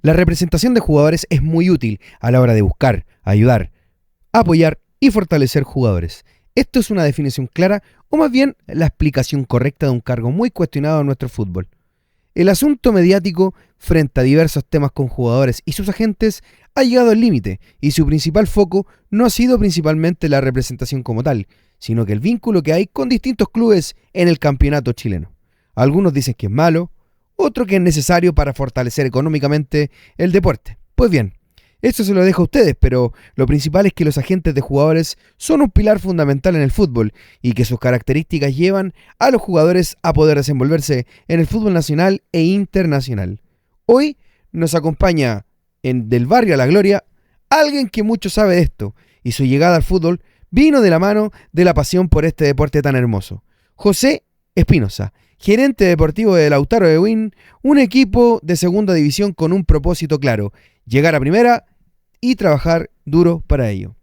La representación de jugadores es muy útil a la hora de buscar, ayudar, apoyar y fortalecer jugadores. Esto es una definición clara o más bien la explicación correcta de un cargo muy cuestionado en nuestro fútbol. El asunto mediático frente a diversos temas con jugadores y sus agentes ha llegado al límite y su principal foco no ha sido principalmente la representación como tal, sino que el vínculo que hay con distintos clubes en el campeonato chileno. Algunos dicen que es malo, otros que es necesario para fortalecer económicamente el deporte. Pues bien, eso se lo dejo a ustedes, pero lo principal es que los agentes de jugadores son un pilar fundamental en el fútbol y que sus características llevan a los jugadores a poder desenvolverse en el fútbol nacional e internacional. Hoy nos acompaña Del Barrio a la Gloria alguien que mucho sabe de esto y su llegada al fútbol vino de la mano de la pasión por este deporte tan hermoso. José Espinosa, gerente deportivo de Lautaro de Win, un equipo de segunda división con un propósito claro: llegar a primera y trabajar duro para ello.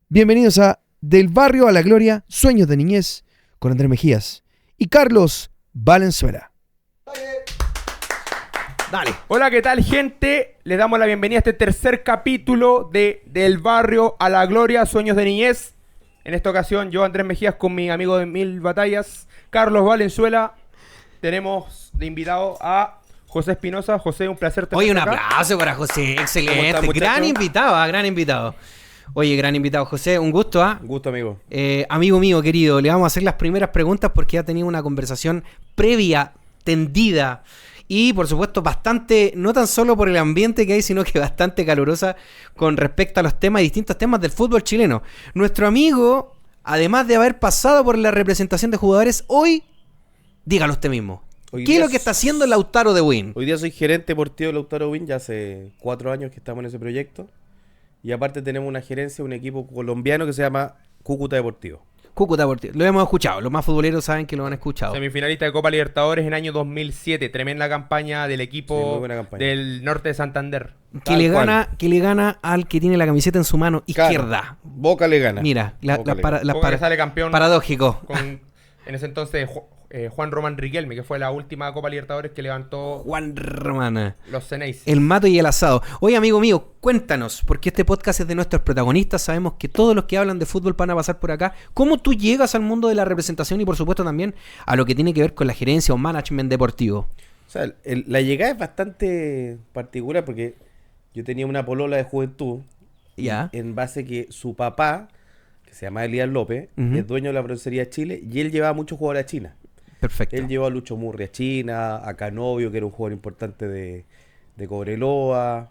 Bienvenidos a Del Barrio a la Gloria, Sueños de Niñez, con Andrés Mejías y Carlos Valenzuela. Dale. Hola, ¿qué tal, gente? Les damos la bienvenida a este tercer capítulo de Del Barrio a la Gloria, Sueños de Niñez. En esta ocasión, yo, Andrés Mejías, con mi amigo de Mil Batallas, Carlos Valenzuela. Tenemos de invitado a José Espinosa. José, un placer tenerte. Oye, un acá. aplauso para José, excelente. ¿Cómo está, Gran muchacho? invitado, gran invitado. Oye, gran invitado, José, un gusto, ¿ah? Un gusto, amigo. Amigo mío, querido, le vamos a hacer las primeras preguntas porque ya tenido una conversación previa, tendida y, por supuesto, bastante, no tan solo por el ambiente que hay, sino que bastante calurosa con respecto a los temas, distintos temas del fútbol chileno. Nuestro amigo, además de haber pasado por la representación de jugadores, hoy, dígalo usted mismo. ¿Qué es lo que está haciendo el Lautaro de Win? Hoy día soy gerente deportivo de Lautaro Win, ya hace 4 años que estamos en ese proyecto. Y aparte tenemos una gerencia, un equipo colombiano que se llama Cúcuta Deportivo. Cúcuta Deportivo. Lo hemos escuchado, los más futboleros saben que lo han escuchado. Semifinalista de Copa Libertadores en año 2007. Tremenda campaña del Sí, equipo muy buena campaña. del norte de Santander. Que le gana al que tiene la camiseta en su mano izquierda. Claro, Boca le gana. Mira, Boca le gana. Boca que sale campeón paradójico. con, en ese entonces, Juan Román Riquelme, que fue la última Copa Libertadores que levantó Juan Romana. los Ceneices. El mato y el asado. Oye, amigo mío, cuéntanos, porque este podcast es de nuestros protagonistas. Sabemos que todos los que hablan de fútbol van a pasar por acá. ¿Cómo tú llegas al mundo de la representación y, por supuesto, también a lo que tiene que ver con la gerencia o management deportivo? O sea, la llegada es bastante particular porque yo tenía una polola de juventud. Ya. En base que su papá, que se llama Elías López, Ujú. es dueño de la Broncería Chile y él llevaba muchos jugadores a China. Perfecto. Él llevó a Lucho Murri a China, a Canovio, que era un jugador importante de Cobreloa.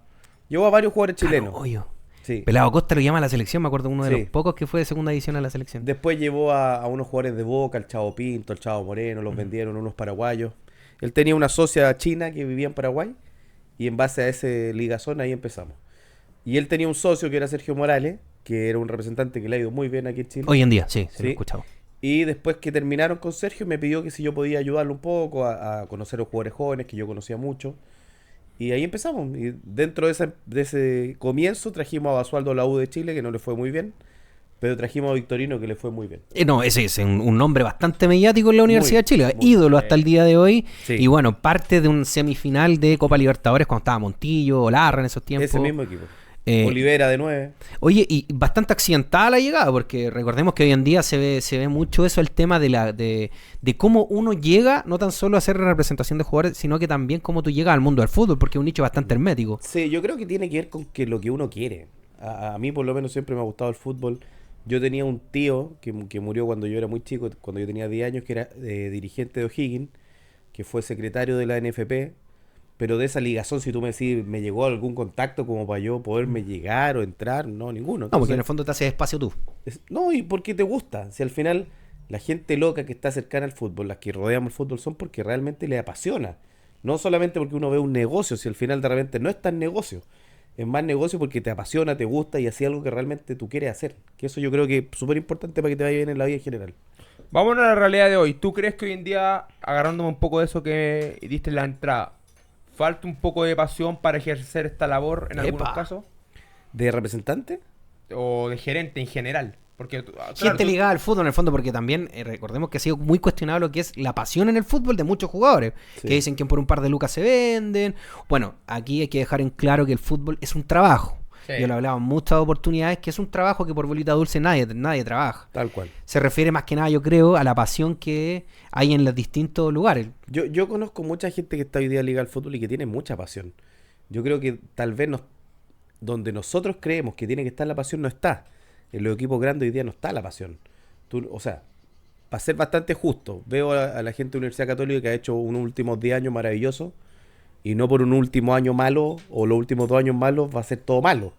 Llevó a varios jugadores chilenos. Oye, Sí. Pelado Costa lo llama a la selección, me acuerdo uno de Sí. los pocos que fue de segunda división a la selección. Después llevó a unos jugadores de Boca, al Chavo Pinto, al Chavo Moreno, los vendieron unos paraguayos. Él tenía una socia china que vivía en Paraguay y en base a ese ligazón ahí empezamos. Y él tenía un socio que era Sergio Morales, que era un representante que le ha ido muy bien aquí en Chile. Hoy en día, sí, se lo he Sí. escuchado. Y después que terminaron con Sergio, me pidió que si yo podía ayudarlo un poco a conocer a los jugadores jóvenes, que yo conocía mucho. Y ahí empezamos. Y dentro de ese comienzo trajimos a Basualdo a la U de Chile, que no le fue muy bien. Pero trajimos a Victorino, que le fue muy bien. No, ese es un nombre bastante mediático en la Universidad de Chile, muy ídolo hasta el día de hoy. Sí. Y bueno, parte de un semifinal de Copa Libertadores cuando estaba Montillo, Olarra en esos tiempos. Ese mismo equipo. Eh, Olivera de 9. Oye, y bastante accidentada la llegada, porque recordemos que hoy en día se ve mucho eso, el tema de cómo uno llega, no tan solo a hacer representación de jugadores, sino que también cómo tú llegas al mundo del fútbol, porque es un nicho bastante hermético. Sí, yo creo que tiene que ver con que lo que uno quiere. A mí por lo menos siempre me ha gustado el fútbol. Yo tenía un tío que murió cuando yo era muy chico, cuando yo tenía 10 años, que era dirigente de O'Higgins, que fue secretario de la NFP. Pero de esa ligazón, si tú me decís, ¿me llegó algún contacto como para yo poderme llegar o entrar? No, ninguno. No, porque Entonces, en el fondo te haces espacio tú. no, y porque te gusta. Si al final la gente loca que está cercana al fútbol, las que rodeamos el fútbol, son porque realmente le apasiona. No solamente porque uno ve un negocio, si al final de repente no es tan negocio. Es más negocio porque te apasiona, te gusta y así algo que realmente tú quieres hacer. Que eso yo creo que es súper importante para que te vaya bien en la vida en general. Vamos a la realidad de hoy. ¿Tú crees que hoy en día, agarrándome un poco de eso que diste en la entrada, falta un poco de pasión para ejercer esta labor en algunos Epa. casos? ¿De representante? ¿O de gerente en general? Porque, claro, Gente ligada al fútbol en el fondo, porque también recordemos que ha sido muy cuestionado lo que es la pasión en el fútbol de muchos jugadores, Sí. que dicen que por un par de lucas se venden. Bueno, aquí hay que dejar en claro que el fútbol es un trabajo. Sí. Yo lo hablaba en muchas oportunidades, que es un trabajo que por bolita dulce nadie trabaja. Tal cual. Se refiere más que nada, yo creo, a la pasión que hay en los distintos lugares. Yo conozco mucha gente que está hoy día ligada al fútbol y que tiene mucha pasión. Yo creo que tal vez donde nosotros creemos que tiene que estar la pasión no está. En los equipos grandes hoy día no está la pasión. O sea, para ser bastante justo, veo a la gente de la Universidad Católica que ha hecho unos últimos 10 años maravillosos y no por un último año malo o los últimos 2 años malos va a ser todo malo.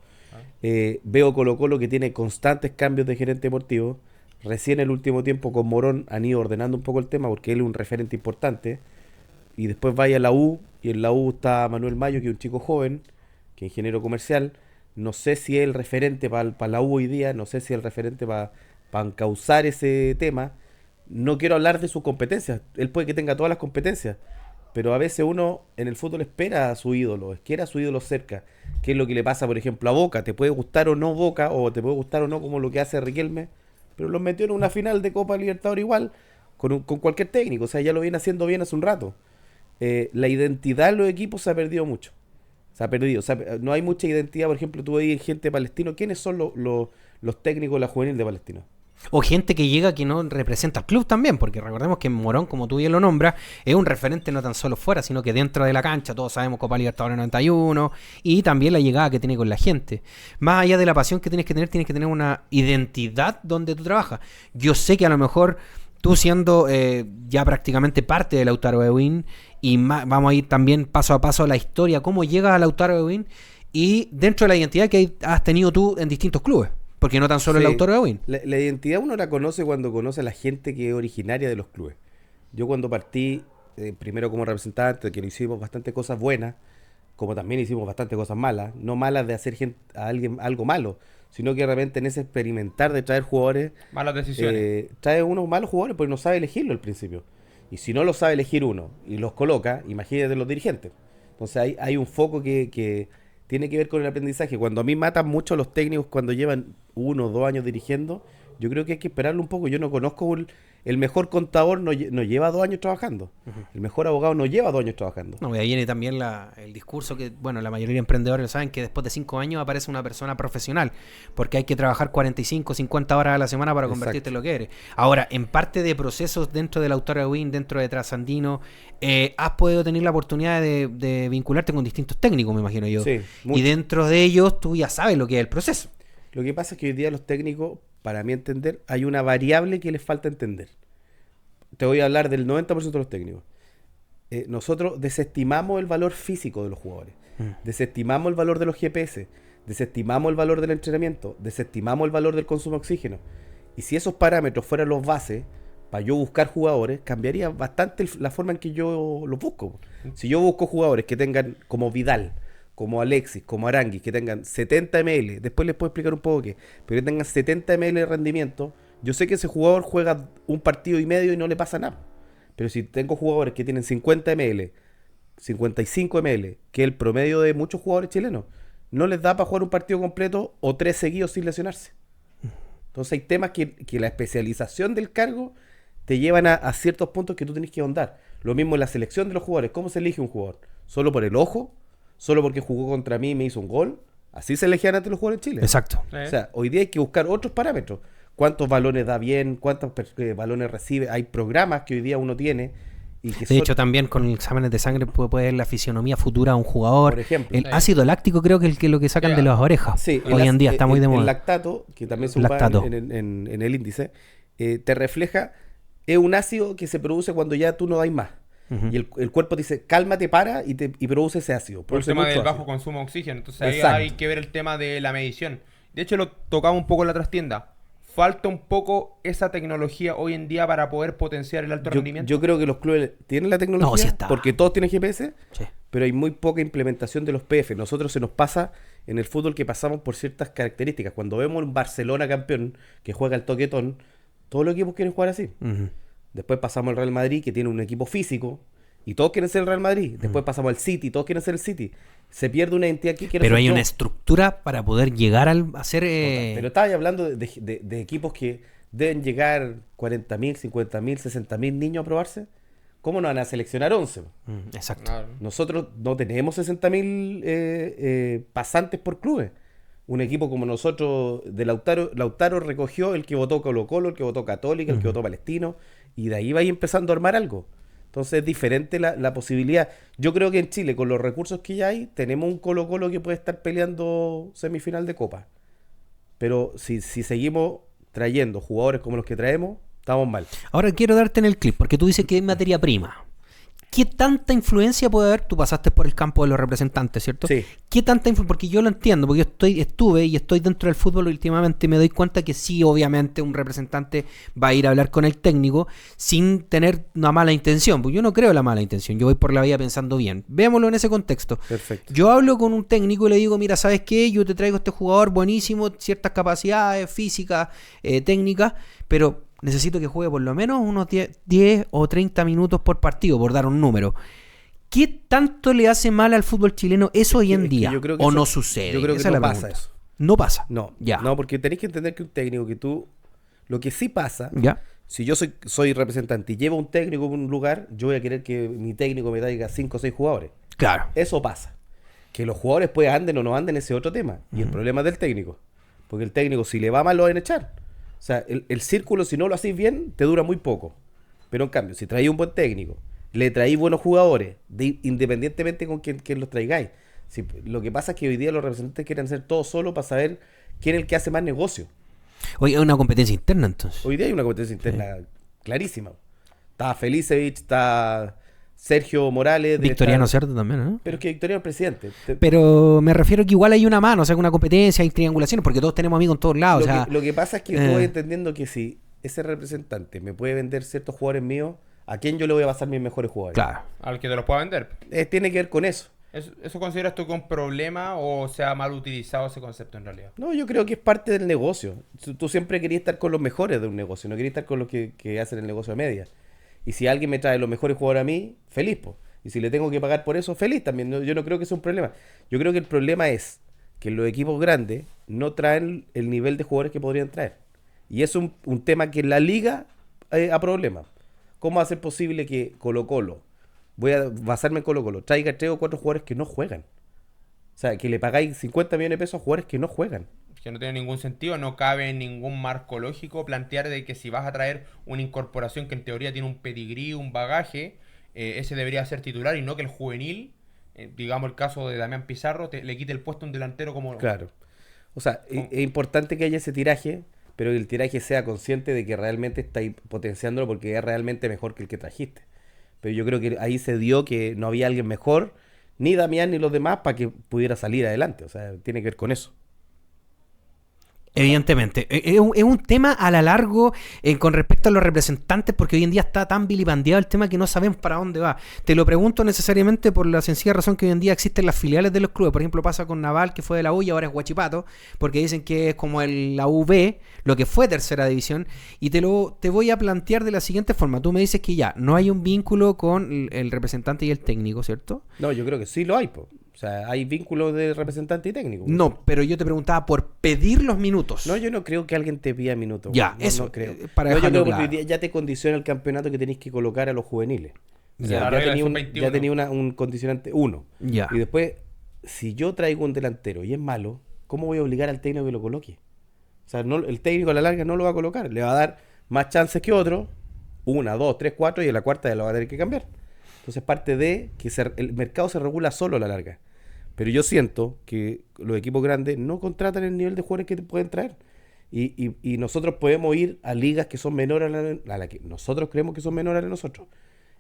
Veo Colo-Colo que tiene constantes cambios de gerente deportivo. Recién el último tiempo con Morón han ido ordenando un poco el tema porque él es un referente importante. Y después vaya a la U, y en la U está Manuel Mayo, que es un chico joven, que es ingeniero comercial. No sé si es el referente para la U hoy día, no sé si es el referente para encauzar ese tema. No quiero hablar de sus competencias, él puede que tenga todas las competencias, pero a veces uno en el fútbol espera a su ídolo, quiere a su ídolo cerca. ¿Qué es lo que le pasa, por ejemplo, a Boca? Te puede gustar o no Boca, o te puede gustar o no como lo que hace Riquelme, pero los metió en una final de Copa Libertadores igual, con cualquier técnico, o sea, ya lo viene haciendo bien hace un rato. La identidad de los equipos se ha perdido mucho. Se ha perdido. O sea, no hay mucha identidad. Por ejemplo, tú veis gente de Palestino. ¿Quiénes son los técnicos de la juvenil de Palestino? O gente que llega que no representa al club también, porque recordemos que Morón, como tú bien lo nombras, es un referente no tan solo fuera, sino que dentro de la cancha. Todos sabemos Copa Libertadores 91 y también la llegada que tiene con la gente. Más allá de la pasión que tienes que tener una identidad donde tú trabajas. Yo sé que a lo mejor tú siendo ya prácticamente parte de Lautaro Ewin, y vamos a ir también paso a paso a la historia, cómo llega a Lautaro Ewin y dentro de la identidad que has tenido tú en distintos clubes, porque no tan solo el Sí. Lautaro Ewin. La identidad uno la conoce cuando conoce a la gente que es originaria de los clubes. Yo cuando partí, primero como representante, que hicimos bastantes cosas buenas, como también hicimos bastantes cosas malas, no malas de hacer a alguien algo malo, sino que de repente en ese experimentar de traer jugadores, malas decisiones. trae unos malos jugadores porque no sabe elegirlo al principio. Y si no lo sabe elegir uno y los coloca, imagínate los dirigentes. Entonces hay un foco que tiene que ver con el aprendizaje. Cuando a mí matan mucho los técnicos cuando llevan 1 o 2 años dirigiendo, yo creo que hay que esperarlo un poco. Yo no conozco el mejor contador, no lleva 2 años trabajando. El mejor abogado no lleva 2 años trabajando. No, y ahí viene también el discurso que, bueno, la mayoría de emprendedores lo saben, que después de 5 años aparece una persona profesional, porque hay que trabajar 45, 50 horas a la semana para convertirte en lo que eres. Ahora, en parte de procesos dentro del Lautaro Ewin, dentro de Trasandino, has podido tener la oportunidad de vincularte con distintos técnicos, me imagino yo. Sí, y mucho. dentro de ellos tú ya sabes lo que es el proceso. Lo que pasa es que hoy día los técnicos, para mí entender, hay una variable que les falta entender. Te voy a hablar del 90% de los técnicos. Nosotros desestimamos el valor físico de los jugadores. Desestimamos el valor de los GPS. Desestimamos el valor del entrenamiento. Desestimamos el valor del consumo de oxígeno. Y si esos parámetros fueran los bases, para yo buscar jugadores, cambiaría bastante la forma en que yo los busco. Si yo busco jugadores que tengan como Vidal, como Alexis, como Aranguis, que tengan 70 ml, después les puedo explicar un poco qué, pero que tengan 70 ml de rendimiento, yo sé que ese jugador juega un partido y medio y no le pasa nada. Pero si tengo jugadores que tienen 50 ml, 55 ml, que es el promedio de muchos jugadores chilenos, no les da para jugar un partido completo o 3 seguidos sin lesionarse. Entonces hay temas que la especialización del cargo te llevan a ciertos puntos que tú tienes que ahondar. Lo mismo en la selección de los jugadores. ¿Cómo se elige un jugador? ¿Solo por el ojo? ¿Solo porque jugó contra mí y me hizo un gol? Así se elegían antes los jugadores en Chile. Exacto. O sea, hoy día hay que buscar otros parámetros. ¿Cuántos balones da bien? ¿Cuántos balones recibe? Hay programas que hoy día uno tiene. Y que De hecho, también con exámenes de sangre puede ver la fisionomía futura de un jugador. Por ejemplo. El ácido láctico creo que es lo que sacan de las orejas. Sí, Hoy en día está muy de moda. El lactato, que también se Lactato. ocupa en el índice, te refleja, es un ácido que se produce cuando ya tú no dais más. Y el cuerpo dice, cálmate, para, y produce ese ácido. Por el Produce tema mucho del bajo ácido. consumo de oxígeno. Entonces ahí Exacto. hay que ver el tema de la medición. De hecho, lo tocamos un poco en la trastienda. Falta un poco esa tecnología hoy en día para poder potenciar el alto rendimiento. Yo creo que los clubes tienen la tecnología, No, sí está. porque todos tienen GPS, Sí. pero hay muy poca implementación de los PF. Nosotros se nos pasa en el fútbol que pasamos por ciertas características. Cuando vemos un Barcelona campeón que juega el toquetón, todos los equipos quieren jugar así. Ujú. Después pasamos al Real Madrid, que tiene un equipo físico, Y todos quieren ser el Real Madrid. Después pasamos al City, todos quieren ser el City. Se pierde una identidad que quiere Pero ser hay yo. una estructura para poder llegar a ser... Pero estaba hablando de equipos que deben llegar 40.000, 50.000, 60.000 niños a probarse. ¿Cómo no van a seleccionar 11? Exacto. Claro. Nosotros no tenemos 60.000 pasantes por clubes. Un equipo como nosotros de Lautaro recogió el que votó Colo-Colo, el que votó Católica, el que votó Palestino, y de ahí va empezando a armar algo. Entonces es diferente la posibilidad. Yo creo que en Chile, con los recursos que ya hay, tenemos un Colo-Colo que puede estar peleando semifinal de Copa. Pero si seguimos trayendo jugadores como los que traemos, estamos mal. Ahora quiero darte en el clip, porque tú dices que es materia prima. ¿Qué tanta influencia puede haber? Tú pasaste por el campo de los representantes, ¿cierto? Sí. ¿Qué tanta influencia? Porque yo lo entiendo, porque yo estuve y estoy dentro del fútbol últimamente y me doy cuenta que sí, obviamente, un representante va a ir a hablar con el técnico sin tener una mala intención. Porque yo no creo en la mala intención, yo voy por la vida pensando bien. Veámoslo en ese contexto. Perfecto. Yo hablo con un técnico y le digo, mira, ¿sabes qué? Yo te traigo este jugador buenísimo, ciertas capacidades físicas, técnicas, pero necesito que juegue por lo menos unos 10 o 30 minutos por partido, por dar un número. ¿Qué tanto le hace mal al fútbol chileno eso hoy en día? yo creo que ¿O eso- no sucede? Yo creo que Esa es no la pasa pregunta. eso. No pasa. No, Ya. no, porque tenéis que entender que un técnico que tú... Lo que sí pasa, ¿Ya? si yo soy representante y llevo un técnico a un lugar, yo voy a querer que mi técnico me traiga 5 o 6 jugadores. Claro. Eso pasa. Que los jugadores pues anden o no anden, ese es otro tema. Y el problema es del técnico. Porque el técnico, si le va mal, lo van a echar. O sea, el círculo, si no lo hacéis bien, te dura muy poco. Pero en cambio, si traéis un buen técnico, le traéis buenos jugadores, independientemente con quién los traigáis. Lo que pasa es que hoy día los representantes quieren hacer todo solo para saber quién es el que hace más negocio. Oye, es una competencia interna entonces. Hoy día hay una competencia interna clarísima. Está Felicevich, está Sergio Morales. debe Victoriano estar- Cerdo también, ¿no? Pero es que Victoriano es presidente. Pero me refiero que igual hay una mano, o sea, una competencia, hay triangulaciones, porque todos tenemos amigos en todos lados. Lo, O sea, que, lo que pasa es que eh. tú vas entendiendo que si ese representante me puede vender ciertos jugadores míos, ¿a quién yo le voy a pasar mis mejores jugadores? claro. Al que te los pueda vender. Tiene que ver con eso. ¿Eso consideras tú que es un problema o se ha mal utilizado ese concepto en realidad? No, yo creo que es parte del negocio. Tú siempre querías estar con los mejores de un negocio, no querías estar con los que hacen el negocio a media. Y si alguien me trae los mejores jugadores a mí, feliz, po. Y si le tengo que pagar por eso, feliz también. Yo no creo que sea un problema. Yo creo que el problema es que los equipos grandes no traen el nivel de jugadores que podrían traer. Y es un tema que en la liga a problema. ¿Cómo va a ser posible que Colo-Colo, voy a basarme en Colo-Colo, traiga 3 o 4 jugadores que no juegan? O sea, que le pagáis 50 millones de pesos a jugadores que no juegan. Que no tiene ningún sentido, no cabe en ningún marco lógico plantear de que si vas a traer una incorporación que en teoría tiene un pedigrí, un bagaje, ese debería ser titular y no que el juvenil, digamos el caso de Damián Pizarro, le quite el puesto a un delantero como... Claro. O sea, es importante que haya ese tiraje, pero que el tiraje sea consciente de que realmente estáis potenciándolo porque es realmente mejor que el que trajiste. Pero yo creo que ahí se dio que no había alguien mejor, ni Damián ni los demás, para que pudiera salir adelante. O sea, tiene que ver con eso. Evidentemente. Es un tema a la largo con respecto a los representantes, porque hoy en día está tan vilipendiado el tema que no sabemos para dónde va. Te lo pregunto necesariamente por la sencilla razón que hoy en día existen las filiales de los clubes. Por ejemplo, pasa con Naval, que fue de la U y ahora es Huachipato, porque dicen que es como la UB, lo que fue tercera división. Y te voy a plantear de la siguiente forma. Tú me dices que ya no hay un vínculo con el representante y el técnico, ¿cierto? No, yo creo que sí lo hay, po. O sea, hay vínculos de representante y técnico. No, pero yo te preguntaba por pedir los minutos. No, yo no creo que alguien te pida minutos. Ya, no, eso, no creo. para No, yo dejarlo creo porque claro. hoy día ya te condiciona el campeonato que tenéis que colocar a los juveniles. O sea, La ya regla tenía es un, sub-21. ya tenía un condicionante 1. Ya. Y después, si yo traigo un delantero y es malo, ¿cómo voy a obligar al técnico que lo coloque? O sea, el técnico a la larga no lo va a colocar. Le va a dar más chances que otro. 1, 2, 3, 4 y en la cuarta ya lo va a tener que cambiar. Entonces parte de que el mercado se regula solo a la larga. Pero yo siento que los equipos grandes no contratan el nivel de jugadores que te pueden traer. Y nosotros podemos ir a ligas que son menores a la que nosotros creemos que son menores a la de nosotros.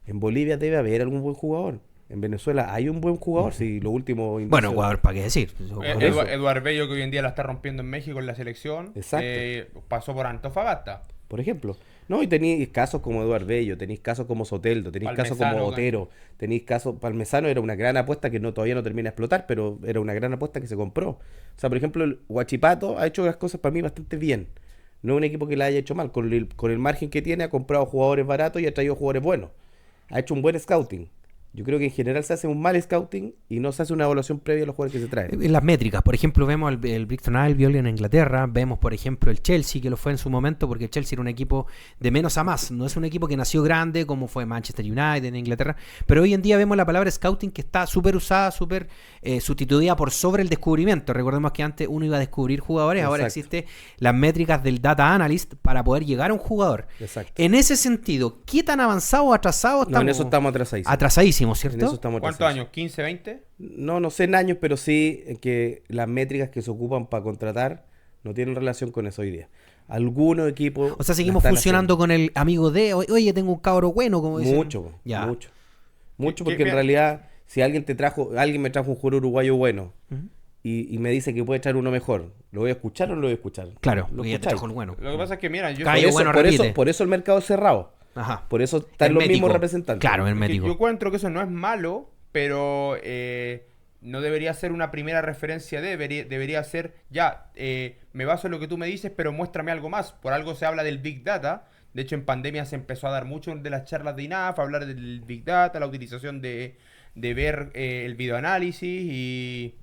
En Bolivia debe haber algún buen jugador. En Venezuela hay un buen jugador. Si lo último Bueno, Ecuador, ¿para qué decir? Por eso. Eduard Bello, que hoy en día la está rompiendo en México en la selección, Exacto. pasó por Antofagasta. Por ejemplo. No, y tenéis casos como Eduard Bello, tenéis casos como Soteldo, tenéis casos como Palmesano, Otero, tenéis casos... Palmesano era una gran apuesta que todavía no termina de explotar, pero era una gran apuesta que se compró. O sea, por ejemplo, el Huachipato ha hecho las cosas para mí bastante bien. No es un equipo que la haya hecho mal. Con el margen que tiene, ha comprado jugadores baratos y ha traído jugadores buenos. Ha hecho un buen scouting. Yo creo que en general se hace un mal scouting y no se hace una evaluación previa a los jugadores que se traen. En las métricas, por ejemplo, vemos el Brighton Albion en Inglaterra, vemos, por ejemplo, el Chelsea, que lo fue en su momento, porque el Chelsea era un equipo de menos a más, no es un equipo que nació grande como fue Manchester United en Inglaterra, pero hoy en día vemos la palabra scouting que está súper usada, súper sustituida por sobre el descubrimiento. Recordemos que antes uno iba a descubrir jugadores, ahora Exacto. existe las métricas del data analyst para poder llegar a un jugador. Exacto. En ese sentido, ¿qué tan avanzado o atrasado No, en eso estamos atrasadísimos. Atrasadísimos, En ¿cierto? eso estamos ¿Cuántos atrasadísimos. años? ¿15, 20? No sé en años, pero sí que las métricas que se ocupan para contratar no tienen relación con eso hoy día. Algunos equipos. O sea, la seguimos están funcionando con el amigo de, oye, tengo un cabro bueno, como dicen. Mucho, Ya. mucho. Mucho, ¿Qué- porque en qué- realidad, si alguien me trajo un jugador uruguayo bueno Ujú. y me dice que puede echar uno mejor, ¿lo voy a escuchar o no lo voy a escuchar? Claro, lo porque ya te escucháis. trajo el bueno. Lo que pasa es que, mira, yo, Cae- Por eso, bueno, por, repite. eso, por eso el mercado es cerrado. Ajá. Por eso están los Hermético. mismos representantes. Claro, es que hermético. yo encuentro que eso no es malo, pero no debería ser una primera referencia debería ser, ya, me baso en lo que tú me dices, pero muéstrame algo más. Por algo se habla del Big Data. De hecho, en pandemia se empezó a dar mucho de las charlas de INAF, a hablar del Big Data, la utilización de ver el videoanálisis y...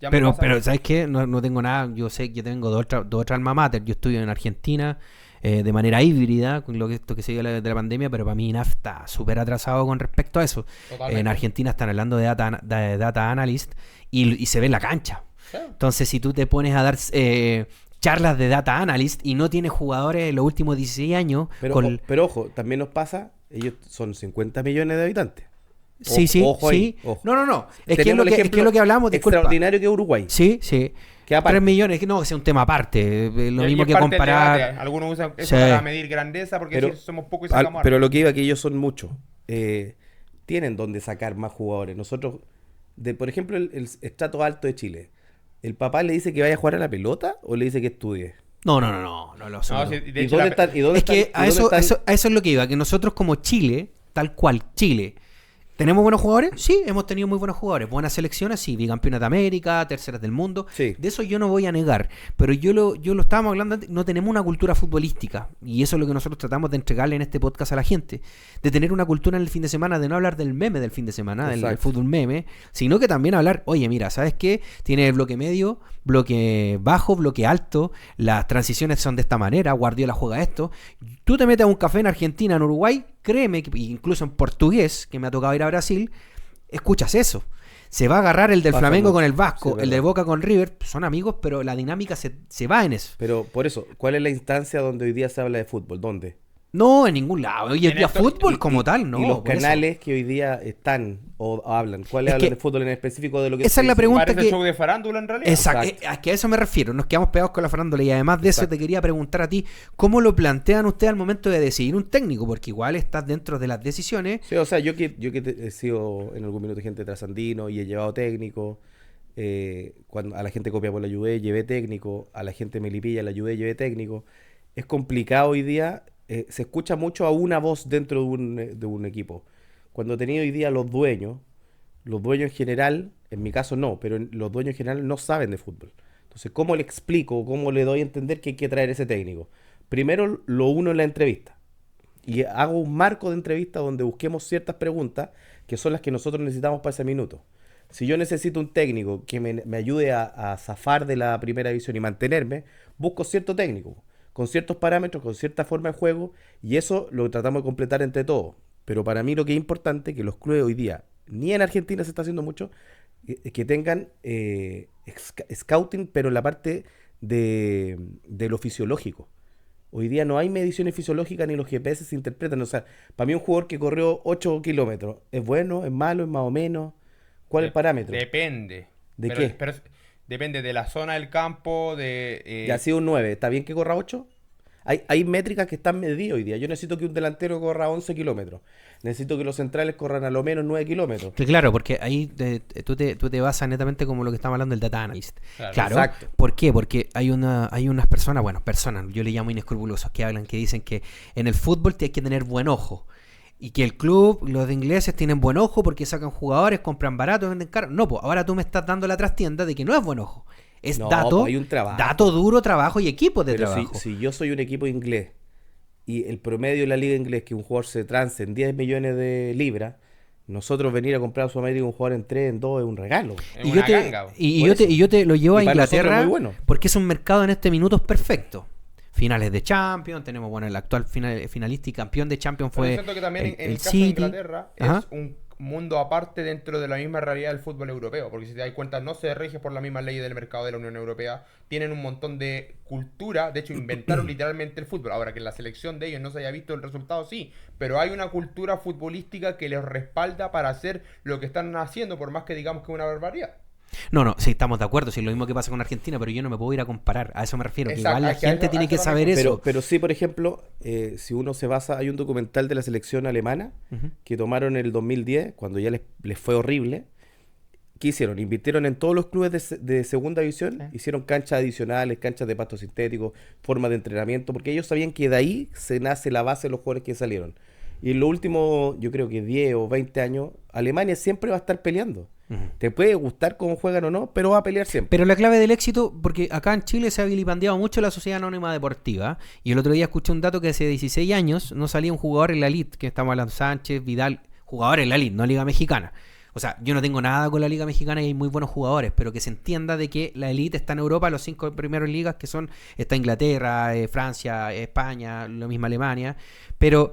ya me pasa- Pero ¿sabes qué? No tengo nada. Yo sé que tengo dos otras alma mater. Yo estudio en Argentina de manera híbrida, con esto que se dio de la pandemia, pero para mí INAF está súper atrasado con respecto a eso. Totalmente. En Argentina están hablando de data analyst y se ve en la cancha. Claro. Entonces, si tú te pones a dar charlas de data analyst y no tienes jugadores en los últimos 16 años, Pero ojo, también nos pasa, ellos son 50 millones de habitantes. Sí, sí, Ojo ahí, sí. ojo. No. Es que es Tenemos lo el que, ejemplo lo que hablamos, disculpa. extraordinario que es Uruguay. Sí, sí. Que aparte. 3 millones, que no, que sea un tema aparte. Lo Y mismo es que parte del comparar. debate. Algunos usan eso Sí. para medir grandeza porque Pero- si somos pocos y sacamos Pero harto. lo que iba que ellos son muchos. Tienen donde sacar más jugadores. Nosotros, por ejemplo, el estrato alto de Chile. ¿El papá le dice que vaya a jugar a la pelota o le dice que estudie? No, lo No, absoluto. sí, de ¿Y hecho, dónde están? ¿Y dónde Es que están- a y dónde eso, están- a eso es lo que iba, que nosotros como Chile, tal cual Chile, ¿tenemos buenos jugadores? Sí, hemos tenido muy buenos jugadores. Buenas selecciones, sí, bicampeonas de América, terceras del mundo. Sí. De eso yo no voy a negar. Pero yo lo estábamos hablando antes, no tenemos una cultura futbolística. Y eso es lo que nosotros tratamos de entregarle en este podcast a la gente. De tener una cultura en el fin de semana, de no hablar del meme del fin de semana, del Exacto. fútbol meme, sino que también hablar, oye, mira, ¿sabes qué? Tiene el bloque medio, bloque bajo, bloque alto, las transiciones son de esta manera, Guardiola juega esto. Tú te metes a un café en Argentina, en Uruguay, créeme, incluso en portugués, que me ha tocado ir a Brasil, escuchas eso. Se va a agarrar el del Pasa Flamengo mucho. con el Sí, Vasco, es el de verdad. Boca con River, son amigos, pero la dinámica se va en eso. Pero por eso, ¿cuál es la instancia donde hoy día se habla de fútbol? ¿Dónde? No, en ningún lado. Hoy en En día esto- fútbol como tal, no. Y los por eso. canales que hoy día están o hablan, ¿cuáles Es hablan que de fútbol en específico de lo que esa es la se dice? pregunta parece que- show de farándula en realidad. Exacto, Exacto. es que a eso me refiero, nos quedamos pegados con la farándula y además de eso Exacto. te quería preguntar a ti, ¿cómo lo plantean ustedes al momento de decidir un técnico? Porque igual estás dentro de las decisiones. Sí, o sea, yo que he sido en algún minuto gente trasandino y he llevado técnico, cuando a la gente copia por la ayudé, llevé técnico, a la gente Melipilla la ayudé, llevé técnico. Es complicado hoy día, se escucha mucho a una voz dentro de un equipo. Cuando he tenido hoy día los dueños en general, en mi caso no, pero los dueños en general no saben de fútbol. Entonces, ¿cómo le explico, cómo le doy a entender que hay que traer ese técnico? Primero lo uno en la entrevista. Y hago un marco de entrevista donde busquemos ciertas preguntas que son las que nosotros necesitamos para ese minuto. Si yo necesito un técnico que me ayude a zafar de la primera división y mantenerme, busco cierto técnico, con ciertos parámetros, con cierta forma de juego, y eso lo tratamos de completar entre todos. Pero para mí lo que es importante, que los clubes hoy día, ni en Argentina se está haciendo mucho, que tengan scouting, pero en la parte de lo fisiológico. Hoy día no hay mediciones fisiológicas ni los GPS se interpretan. O sea, para mí un jugador que corrió 8 kilómetros, ¿es bueno, es malo, es más o menos? ¿Cuál es el parámetro? Depende. ¿De Pero- qué? pero depende de la zona del campo, Ya ha sido un 9, ¿está bien que corra 8? Hay métricas que están medidas hoy día. Yo necesito que un delantero corra 11 kilómetros. Necesito que los centrales corran a lo menos 9 kilómetros. Que claro, porque ahí tú te basas netamente como lo que estamos hablando del data analyst. Claro, Claro, exacto. ¿por qué? Porque hay unas personas, yo le llamo inescrupulosos, que hablan, que dicen que en el fútbol hay que tener buen ojo. Y que el club, los de ingleses, tienen buen ojo porque sacan jugadores, compran barato, venden caro. No, pues ahora tú me estás dando la trastienda de que no es buen ojo. Es No, dato, pues hay un trabajo. dato duro, trabajo y equipos de Pero trabajo. si yo soy un equipo inglés y el promedio de la liga inglés que un jugador se transe en 10 millones de libras Nosotros venir a comprar a Sudamérica un jugador en 3, en 2 es un regalo. Es una ganga. Y yo te lo llevo a Y para nosotros Inglaterra es muy bueno. porque es un mercado en este minuto perfecto. Finales de Champions, tenemos, bueno, el actual finalista y campeón de Champions Pero yo fue siento que también en el el caso de City. Inglaterra Ajá. es un mundo aparte dentro de la misma realidad del fútbol europeo, porque si te das cuenta no se rige por la misma ley del mercado de la Unión Europea, tienen un montón de cultura, de hecho inventaron literalmente el fútbol, ahora que en la selección de ellos no se haya visto el resultado, sí, pero hay una cultura futbolística que les respalda para hacer lo que están haciendo, por más que digamos que es una barbaridad. No, sí, estamos de acuerdo, sí, es lo mismo que pasa con Argentina, pero yo no me puedo ir a comparar, a eso me refiero, que Exacto, igual la es que a gente eso- tiene a que eso saber también- eso. Pero sí, por ejemplo, si uno se basa, hay un documental de la selección alemana Ujú. que tomaron en el 2010, cuando ya les fue horrible. ¿Qué hicieron? Invirtieron en todos los clubes de segunda división, Sí. hicieron canchas adicionales, canchas de pasto sintético, formas de entrenamiento, porque ellos sabían que de ahí se nace la base de los jugadores que salieron. Y en los últimos, yo creo que 10 o 20 años, Alemania siempre va a estar peleando. Ujú. Te puede gustar cómo juegan o no, pero va a pelear siempre. Pero la clave del éxito, porque acá en Chile se ha vilipendiado mucho la sociedad anónima deportiva, y el otro día escuché un dato que hace 16 años no salía un jugador en la elite, que estamos hablando Sánchez, Vidal, jugadores en la elite, no Liga Mexicana. O sea, yo no tengo nada con la Liga Mexicana y hay muy buenos jugadores, pero que se entienda de que la elite está en Europa, los 5 primeros ligas que son, está Inglaterra, Francia, España, lo mismo Alemania, pero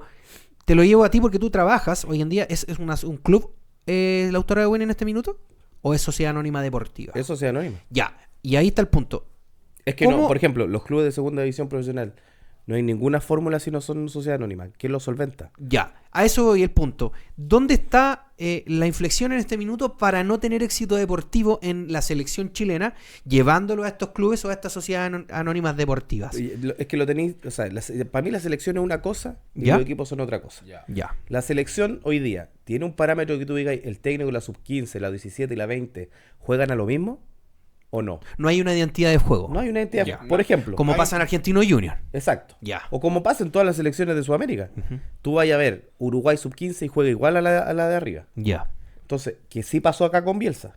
te lo llevo a ti porque tú trabajas hoy en día, ¿es un club la autora de Win en este minuto? ¿O es sociedad anónima deportiva? Eso sea anónimo. Ya, y ahí está el punto. Es que ¿Cómo? no, por ejemplo, los clubes de segunda división profesional, no hay ninguna fórmula si no son sociedad anónima. ¿Quién lo solventa? Ya, a eso voy el punto. ¿Dónde está la inflexión en este minuto para no tener éxito deportivo en la selección chilena, llevándolo a estos clubes o a estas sociedades anónimas deportivas? Es que lo tenéis, o sea, para mí la selección es una cosa y ¿Ya? los equipos son otra cosa. Ya. Ya, La selección hoy día tiene un parámetro que tú digas, el técnico de la sub-15, la 17 y la 20 juegan a lo mismo o no. no hay una identidad de juego. No hay una identidad. Ya. Por ejemplo, Como hay- pasa en Argentino Junior. exacto. Ya. O como pasa en todas las selecciones de Sudamérica. Tú vayas a ver Uruguay sub-15 y juega igual a la de arriba. Ya. Entonces, que sí pasó acá con Bielsa.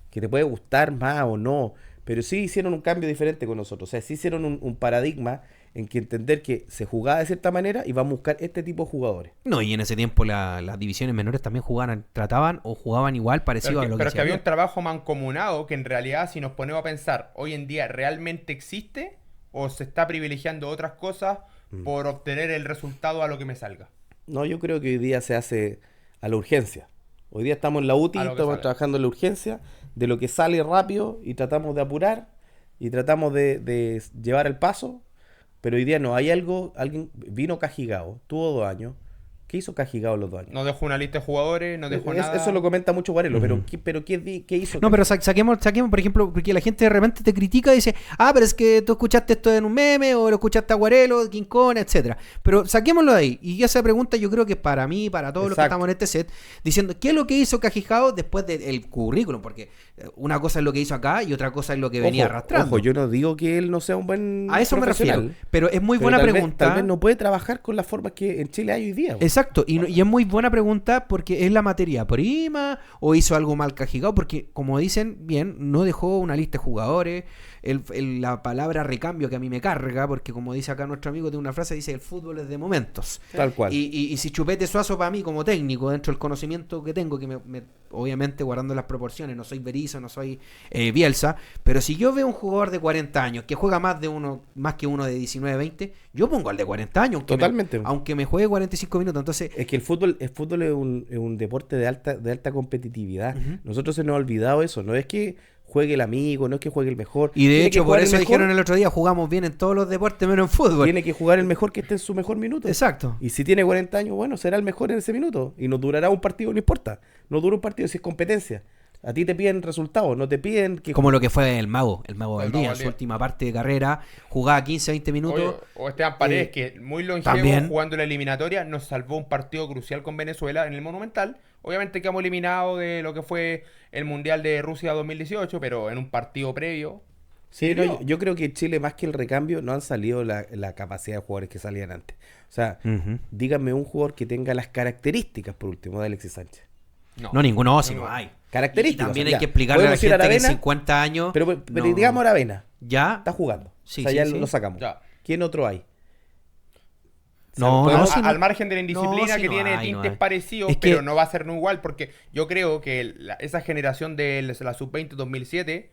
Que te puede gustar más o no. Pero sí hicieron un cambio diferente con nosotros. O sea, sí hicieron un paradigma en que entender que se jugaba de cierta manera y vamos a buscar este tipo de jugadores. No, y en ese tiempo las divisiones menores también trataban o jugaban igual parecido Pero, a lo pero que es que había un hacía. trabajo mancomunado que en realidad, si nos ponemos a pensar, hoy en día realmente existe o se está privilegiando otras cosas por obtener el resultado a lo que me salga. No, yo creo que hoy día se hace a la urgencia. Hoy día estamos en la UTI, A lo que estamos sale. trabajando en la urgencia, de lo que sale rápido y tratamos de apurar y tratamos de llevar el paso. Pero hoy día no, hay algo, alguien vino Cajigao, tuvo 2 años. ¿Qué hizo Cajigao los 2 años? No dejó una lista de jugadores, no dejó nada. Eso lo comenta mucho Guarelo, Ujú. pero ¿qué hizo? No, pero saquemos, por ejemplo, porque la gente de repente te critica y dice, pero es que tú escuchaste esto en un meme, o lo escuchaste a Guarelo, King Kong, etcétera. Pero saquémoslo de ahí. Y esa pregunta yo creo que para mí, para todos los que Exacto. estamos en este set, diciendo, ¿qué es lo que hizo Cajijao después del currículum? Porque una cosa es lo que hizo acá y otra cosa es lo que venía arrastrando. Ojo, yo no digo que él no sea un buen A eso me profesional, refiero. Pero es muy pero buena tal vez- pregunta. tal vez no puede trabajar con las formas que en Chile hay hoy día. Exacto, y es muy buena pregunta porque es la materia prima o hizo algo mal Cajigao, porque como dicen bien, no dejó una lista de jugadores, la palabra recambio que a mí me carga, porque como dice acá nuestro amigo, tiene una frase, dice el fútbol es de momentos. Tal cual. Y si Chupete Suazo para mí como técnico, dentro del conocimiento que tengo, que obviamente guardando las proporciones, no soy Berizzo, no soy Bielsa, pero si yo veo un jugador de 40 años que juega más que uno de 19, 20, yo pongo al de 40 años, Totalmente. aunque me juegue 45 minutos, entonces... Es que el fútbol es un deporte de alta competitividad. Ujú. Nosotros se nos ha olvidado eso. No es que juegue el amigo, no es que juegue el mejor. Y de Tiene hecho, que por jugar el eso mejor, dijeron el otro día, jugamos bien en todos los deportes menos en fútbol. Tiene que jugar el mejor que esté en su mejor minuto. Exacto. Y si tiene 40 años, bueno, será el mejor en ese minuto. Y no durará un partido, no importa. No dura un partido si es competencia. A ti te piden resultados, no te piden que... Como lo que fue el mago El del Mago día, en del su Día. última parte de carrera, jugaba 15, 20 minutos. O Esteban Paredes, que muy longevo también. jugando la eliminatoria, nos salvó un partido crucial con Venezuela en el Monumental. Obviamente quedamos eliminados de lo que fue el Mundial de Rusia 2018, pero en un partido previo. Sí, no, sirvió. yo creo que en Chile, más que el recambio, no han salido la capacidad de jugadores que salían antes. O sea, Ujú. díganme un jugador que tenga las características, por último, de Alexis Sánchez. No, ninguno, si Ninguno. no hay. Características. Y también ya. hay que explicarle a la Podemos ir gente que en Aravena, 50 años... Pero no- digamos Aravena, ¿Ya? está jugando. Sí, o sea, sí, ya sí. lo sacamos. Ya. ¿Quién otro hay? No, podemos- no, si no- al margen de la indisciplina si que no tiene hay, no tintes hay. parecidos, Es que- pero no va a ser no igual, porque yo creo que esa generación de la Sub-20 2007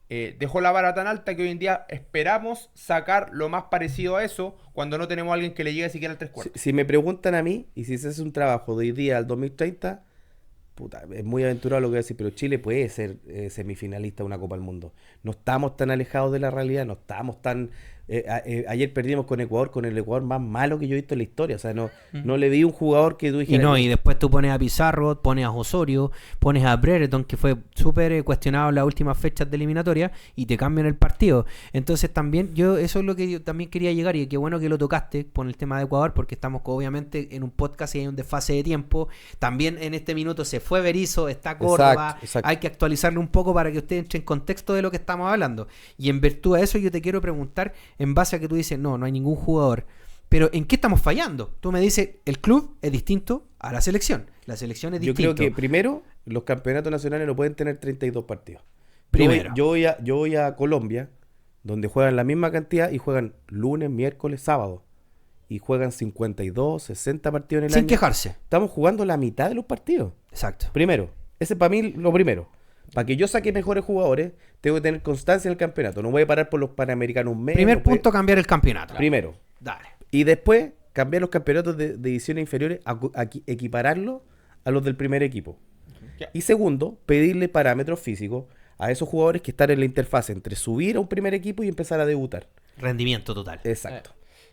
dejó la vara tan alta que hoy en día esperamos sacar lo más parecido a eso cuando no tenemos a alguien que le llegue siquiera al 3/4. Si me preguntan a mí, y si se hace un trabajo de hoy día al 2030, puta, es muy aventurado lo que voy a decir, pero Chile puede ser semifinalista de una Copa del Mundo. No estamos tan alejados de la realidad, no estamos tan... ayer perdimos con Ecuador, con el Ecuador más malo que yo he visto en la historia. O sea, no le vi un jugador que tú Y dijeras... no, y después tú pones a Pizarro, pones a Osorio, pones a Brereton, que fue súper cuestionado en las últimas fechas de eliminatoria, y te cambian el partido. Entonces también, eso es lo que yo también quería llegar, y qué bueno que lo tocaste con el tema de Ecuador, porque estamos obviamente en un podcast y hay un desfase de tiempo. También en este minuto se fue Berizzo, está Córdoba, Exacto. hay que actualizarle un poco para que usted entre en contexto de lo que estamos hablando. Y en virtud a eso yo te quiero preguntar, en base a que tú dices, no hay ningún jugador. Pero ¿en qué estamos fallando? Tú me dices, el club es distinto a la selección. La selección es Yo distinto. creo que primero, los campeonatos nacionales no pueden tener 32 partidos. Primero. Yo voy a Colombia, donde juegan la misma cantidad y juegan lunes, miércoles, sábado. Y juegan 52, 60 partidos en el Sin año. quejarse. Estamos jugando la mitad de los partidos. Exacto. Primero, ese para mí lo primero. Para que yo saque mejores jugadores, tengo que tener constancia en el campeonato. No voy a parar por los panamericanos un mes. Primer no puede- punto, cambiar el campeonato. Primero. Dale. Y después, cambiar los campeonatos de divisiones inferiores, equipararlos a los del primer equipo. Ya. Y segundo, pedirle parámetros físicos a esos jugadores que están en la interfaz entre subir a un primer equipo y empezar a debutar. Rendimiento total. Exacto.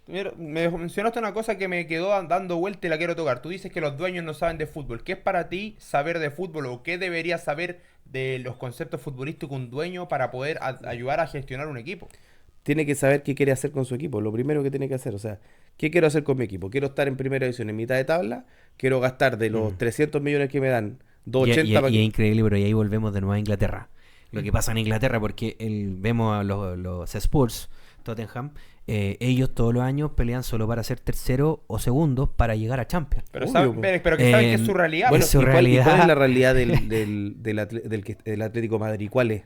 Mira, me mencionaste una cosa que me quedó dando vuelta y la quiero tocar. Tú dices que los dueños no saben de fútbol. ¿Qué es para ti saber de fútbol o qué deberías saber de los conceptos futbolísticos un dueño para poder ayudar a gestionar un equipo? Tiene que saber qué quiere hacer con su equipo. Lo primero que tiene que hacer, o sea, ¿qué quiero hacer con mi equipo? ¿Quiero estar en primera división en mitad de tabla? ¿Quiero gastar de los 300 millones que me dan, 280 para y que- es increíble, pero ahí volvemos de nuevo a Inglaterra. Lo que pasa en Inglaterra, porque vemos a los Spurs, Tottenham, ellos todos los años pelean solo para ser tercero o segundo para llegar a Champions. Pero, Obvio, pero que saben que es su realidad. Bueno, Es su ¿y cuál realidad. es la realidad del Atlético de Madrid? ¿Cuál es?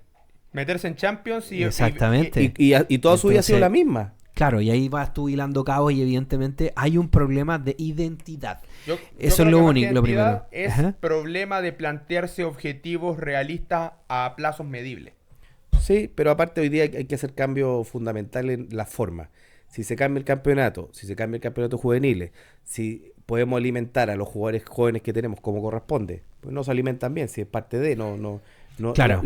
Meterse en Champions y... Exactamente. Y toda su vida ha sido Entonces, la misma. Claro, y ahí vas tú hilando cabos y evidentemente hay un problema de identidad. Yo Eso creo es lo que más único, que lo identidad primero. Es Ajá. problema de plantearse objetivos realistas a plazos medibles. Sí, pero aparte hoy día hay que hacer cambios fundamentales en la forma. Si se cambia el campeonato, si se cambia el campeonato juveniles, si podemos alimentar a los jugadores jóvenes que tenemos como corresponde, pues no se alimentan bien, si es parte de, no Claro.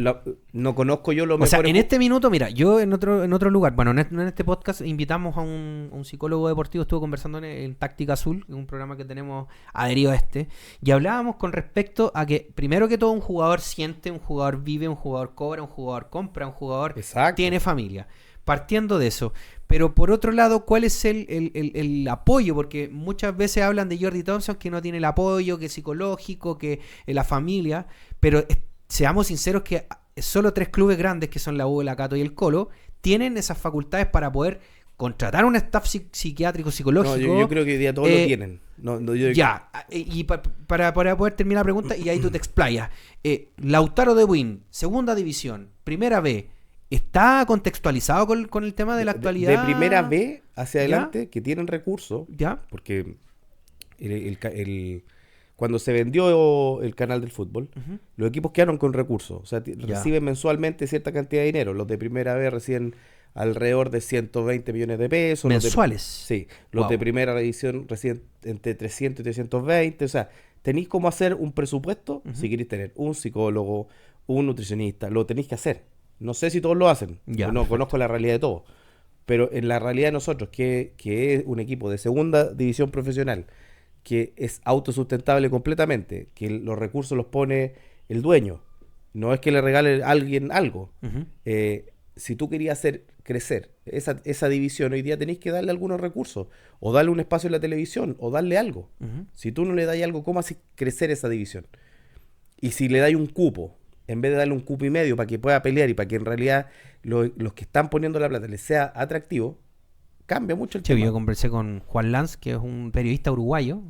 no conozco yo los O sea, mejores en este minuto, mira, yo en otro lugar, bueno, no en este podcast invitamos a un psicólogo deportivo, estuvo conversando en Táctica Azul, en un programa que tenemos adherido a este, y hablábamos con respecto a que, primero que todo, un jugador siente, un jugador vive, un jugador cobra, un jugador compra, un jugador Exacto. tiene familia. Partiendo de eso. Pero por otro lado, ¿cuál es el apoyo? Porque muchas veces hablan de Jordi Thompson que no tiene el apoyo, que es psicológico, que la familia, pero seamos sinceros que solo 3 clubes grandes, que son la U, la Cato y el Colo, tienen esas facultades para poder contratar un staff psiquiátrico, psicológico. No, yo creo que hoy día todos lo tienen. Ya, y para poder terminar la pregunta, y ahí tú te explayas. Lautaro de Buin, segunda división, primera B, ¿está contextualizado con el tema de la actualidad? De primera B hacia ¿Ya? adelante, que tienen recursos, ¿Ya? porque cuando se vendió el canal del fútbol, los equipos quedaron con recursos. O sea, reciben mensualmente cierta cantidad de dinero. Los de primera B reciben alrededor de 120 millones de pesos. ¿Mensuales? Sí. Los Wow. de primera división reciben entre 300 y 320. O sea, tenéis cómo hacer un presupuesto si queréis tener un psicólogo, un nutricionista. Lo tenéis que hacer. No sé si todos lo hacen. Ya, No perfecto. conozco la realidad de todos. Pero en la realidad de nosotros, que es un equipo de segunda división profesional, que es autosustentable completamente, que los recursos los pone el dueño, no es que le regale a alguien algo. Ujú. Si tú querías hacer crecer esa división, hoy día tenéis que darle algunos recursos, o darle un espacio en la televisión, o darle algo. Ujú. Si tú no le das algo, ¿cómo haces crecer esa división? Y si le das un cupo, en vez de darle un cupo y medio para que pueda pelear y para que en realidad los que están poniendo la plata les sea atractivo, cambia mucho el Sí, tema. yo conversé con Juan Lanz, que es un periodista uruguayo,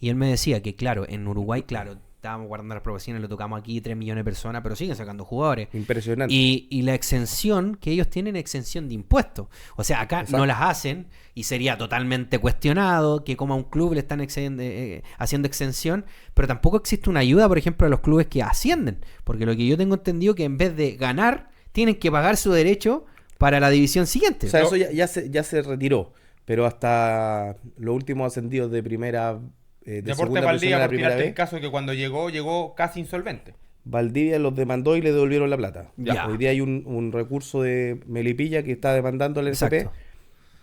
y él me decía que, claro, en Uruguay, claro, estábamos guardando las proporciones, lo tocamos aquí, 3 millones de personas, pero siguen sacando jugadores. Impresionante. Y la exención que ellos tienen, exención de impuestos. O sea, acá Exacto. no las hacen y sería totalmente cuestionado que como a un club le están haciendo exención, pero tampoco existe una ayuda, por ejemplo, a los clubes que ascienden. Porque lo que yo tengo entendido que en vez de ganar, tienen que pagar su derecho para la división siguiente. O sea, eso ya se retiró. Pero hasta los últimos ascendidos de primera... de Deporte segunda Valdivia, profesional a por primera tirarte el vez, caso que cuando llegó casi insolvente. Valdivia los demandó y le devolvieron la plata. Ya. Hoy día hay un recurso de Melipilla que está demandando al NFP Exacto.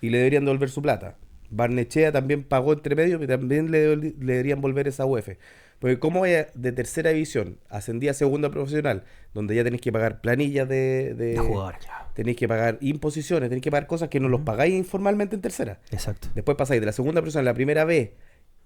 y le deberían devolver su plata. Barnechea también pagó entre medio y también le deberían volver esa UF. Porque como vaya de tercera división, ascendía a segunda profesional, donde ya tenéis que pagar planillas De jugadores, claro. tenéis que pagar imposiciones, tenéis que pagar cosas que no los pagáis informalmente en tercera. Exacto. Después pasáis de la segunda profesional a la primera vez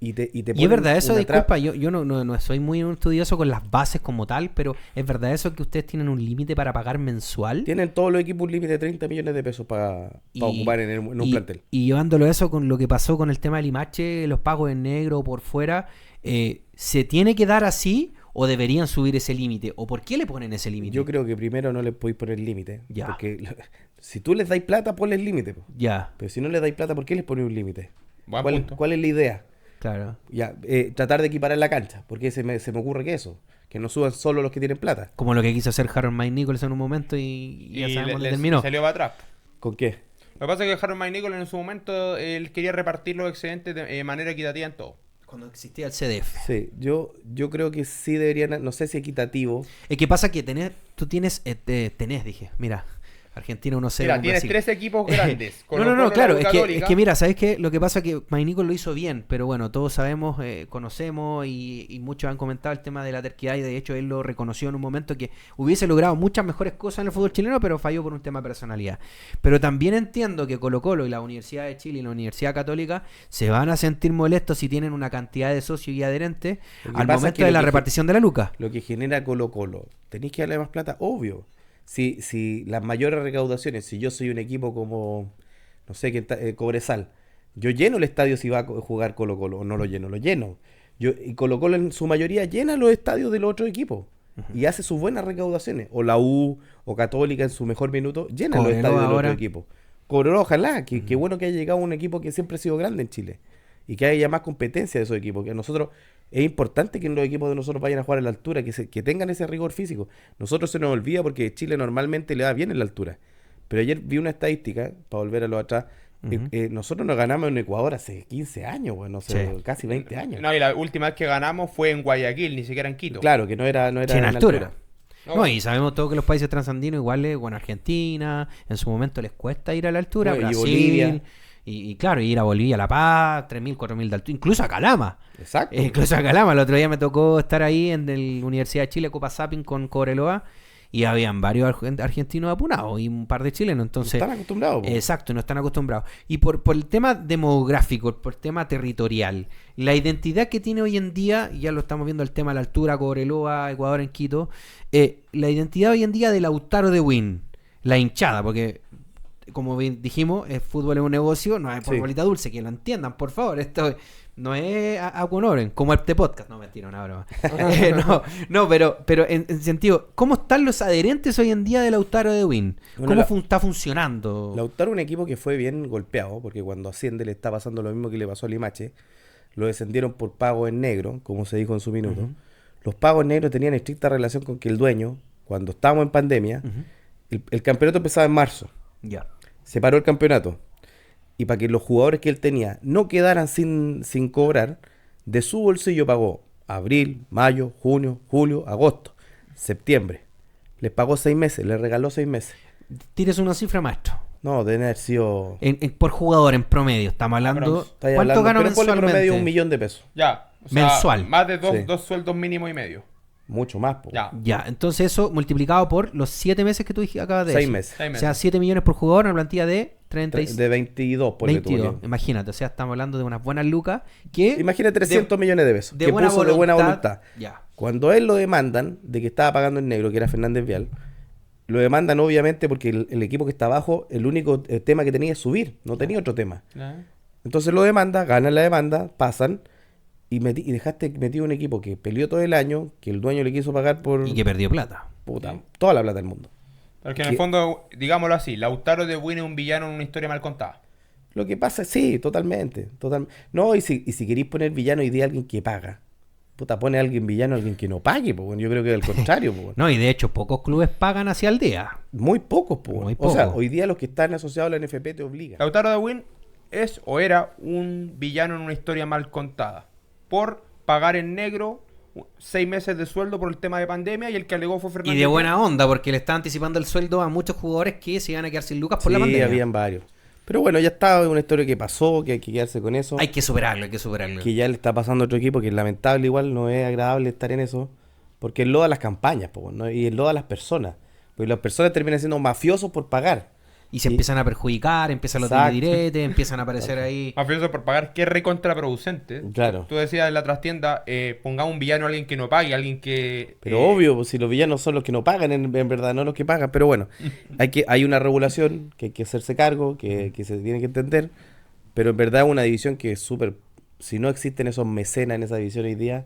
y te Y ponen es verdad eso, una disculpa, yo no soy muy estudioso con las bases como tal, pero es verdad eso que ustedes tienen un límite para pagar mensual. Tienen todos los equipos un límite de 30 millones de pesos para ocupar en un plantel. Y llevándolo eso con lo que pasó con el tema del Limache, los pagos en negro o por fuera, ¿se tiene que dar así o deberían subir ese límite? ¿O por qué le ponen ese límite? Yo creo que primero no les podéis poner límite. Ya. Porque si tú les dais plata, ponles límite. Po. Ya, Pero si no les dais plata, ¿por qué les ponéis un límite? Buen ¿Cuál, punto. cuál es la idea? claro. Ya, tratar de equiparar la cancha. Porque se me ocurre que eso. Que no suban solo los que tienen plata. Como lo que quiso hacer Harold Mike Nichols en un momento y ya sabemos dónde le terminó. salió para atrás. ¿Con qué? Lo que pasa es que Harold Mike Nichols en su momento él quería repartir los excedentes de manera equitativa en todo. Cuando existía el CDF. Sí, yo creo que sí deberían, no sé si equitativo. Es que pasa que tú tienes, dije, mira, Argentina 1-0. Mira, con tienes Brasil. 3 equipos grandes. No, claro, es Católica. que mira, ¿sabes qué? Lo que pasa es que Mainico lo hizo bien, pero bueno, todos sabemos, conocemos y muchos han comentado el tema de la terquedad y de hecho él lo reconoció en un momento que hubiese logrado muchas mejores cosas en el fútbol chileno, pero falló por un tema de personalidad. Pero también entiendo que Colo-Colo y la Universidad de Chile y la Universidad Católica se van a sentir molestos si tienen una cantidad de socios y adherentes Lo que al pasa es momento que de lo la que repartición de la luca. Lo que genera Colo-Colo. ¿Tenéis que darle más plata? Obvio. Si las mayores recaudaciones, si yo soy un equipo como, no sé, Cobresal, yo lleno el estadio si va a jugar Colo-Colo, o no lo lleno, lo lleno. Y Colo-Colo en su mayoría llena los estadios de los otros equipos y hace sus buenas recaudaciones. O la U o Católica en su mejor minuto llena los Cobreloa estadios de los ahora. otros equipos. Cobreloa, ojalá, qué bueno que haya llegado un equipo que siempre ha sido grande en Chile y que haya más competencia de esos equipos, que a nosotros es importante que los equipos de nosotros vayan a jugar a la altura, que tengan ese rigor físico. Nosotros se nos olvida porque Chile normalmente le da bien en la altura. Pero ayer vi una estadística, para volver a lo atrás, nosotros nos ganamos en Ecuador hace 15 años, bueno, no sé, Sí. casi 20 años. No, y la última vez que ganamos fue en Guayaquil, ni siquiera en Quito. Claro, que no era Sí, en en altura. No. No, y sabemos todos que los países transandinos, igual, bueno, Argentina, en su momento les cuesta ir a la altura, Bueno, y Brasil, Bolivia. y claro, ir a Bolivia, a La Paz, 3.000, 4.000 de altura, incluso a Calama. Exacto. Incluso a Calama, el otro día me tocó estar ahí en la Universidad de Chile, Copa Zapping con Cobreloa, y habían varios argentinos apunados y un par de chilenos, entonces... Están acostumbrados. po. Exacto, no están acostumbrados. Y por el tema demográfico, por el tema territorial, la identidad que tiene hoy en día, y ya lo estamos viendo el tema de la altura, Cobreloa, Ecuador en Quito, la identidad hoy en día de Lautaro de Win, la hinchada, porque como bien dijimos, el fútbol es un negocio, no es por Sí. bolita dulce, que lo entiendan, por favor, esto no es a Conoren, como este podcast, no mentira, una broma. Pero en sentido, ¿cómo están los adherentes hoy en día de Lautaro de Win? Bueno, ¿Cómo está funcionando? Lautaro es un equipo que fue bien golpeado, porque cuando asciende le está pasando lo mismo que le pasó a Limache. Lo descendieron por pago en negro, como se dijo en su minuto. Ujú. Los pagos en negro tenían estricta relación con que el dueño, cuando estábamos en pandemia, Ujú. el campeonato empezaba en marzo. Ya. Se paró el campeonato. Y para que los jugadores que él tenía no quedaran sin cobrar, de su bolsillo pagó abril, mayo, junio, julio, agosto, septiembre. Les pagó 6 meses, les regaló 6 meses. Tires una cifra, maestro. No, debe haber sido... Por jugador, en promedio, estamos hablando. estáis ¿Cuánto hablando, gana pero ponle mensualmente? promedio 1 millón de pesos. Ya. O sea, Mensual. Más de Sí. dos sueldos mínimos y medio. Mucho más, po. Ya. Ya, entonces eso multiplicado por los 7 meses que tú acabas de 6 decir. meses. 6 O meses. sea, 7 millones por jugador, una plantilla de 36. De 22, por 22, imagínate, o sea, estamos hablando de unas buenas lucas que... Imagínate 300 millones de pesos. de que buena puso de buena voluntad. Ya. Cuando él lo demandan, de que estaba pagando en negro, que era Fernández Vial, lo demandan obviamente porque el equipo que está abajo, el único tema que tenía es subir, no tenía otro tema. Ya. Entonces lo demanda, ganan la demanda, pasan, y dejaste metido un equipo que peleó todo el año, que el dueño le quiso pagar por Y que perdió plata. puta, toda la plata del mundo. Porque en Que- el fondo, digámoslo así, Lautaro de Buin es un villano en una historia mal contada. Lo que pasa, sí, totalmente. No, y si queréis poner villano y de alguien que paga. Puta, pone a alguien villano a alguien que no pague, pues, bueno, yo creo que al contrario, pues, bueno. No, y de hecho, pocos clubes pagan hacia aldea. Muy pocos, pues. Muy O sea, pocos. hoy día los que están asociados a la NFP te obligan. Lautaro de Buin es o era un villano en una historia mal contada. Por pagar en negro 6 meses de sueldo por el tema de pandemia y el que alegó fue Fernando. Y de buena onda, porque le está anticipando el sueldo a muchos jugadores que se iban a quedar sin lucas por la Sí, pandemia. habían varios. Pero bueno, ya está, es una historia que pasó, que hay que quedarse con eso. Hay que superarlo, hay que superarlo. Que ya le está pasando a otro equipo, que es lamentable igual, no es agradable estar en eso, porque enloda las campañas, po, ¿no? Y enloda a las personas. Porque las personas terminan siendo mafiosos por pagar. Y se Y- empiezan a perjudicar, empiezan los Exacto. diretes, empiezan a aparecer ahí. Mafioso por pagar, que es recontraproducente. Claro. Tú decías en la trastienda, pongamos un villano a alguien que no pague, alguien que... Pero obvio, pues, si los villanos son los que no pagan, en verdad, no los que pagan. Pero bueno, hay una regulación que hay que hacerse cargo, que se tiene que entender. Pero en verdad es una división que es súper... Si no existen esos mecenas en esa división hoy día,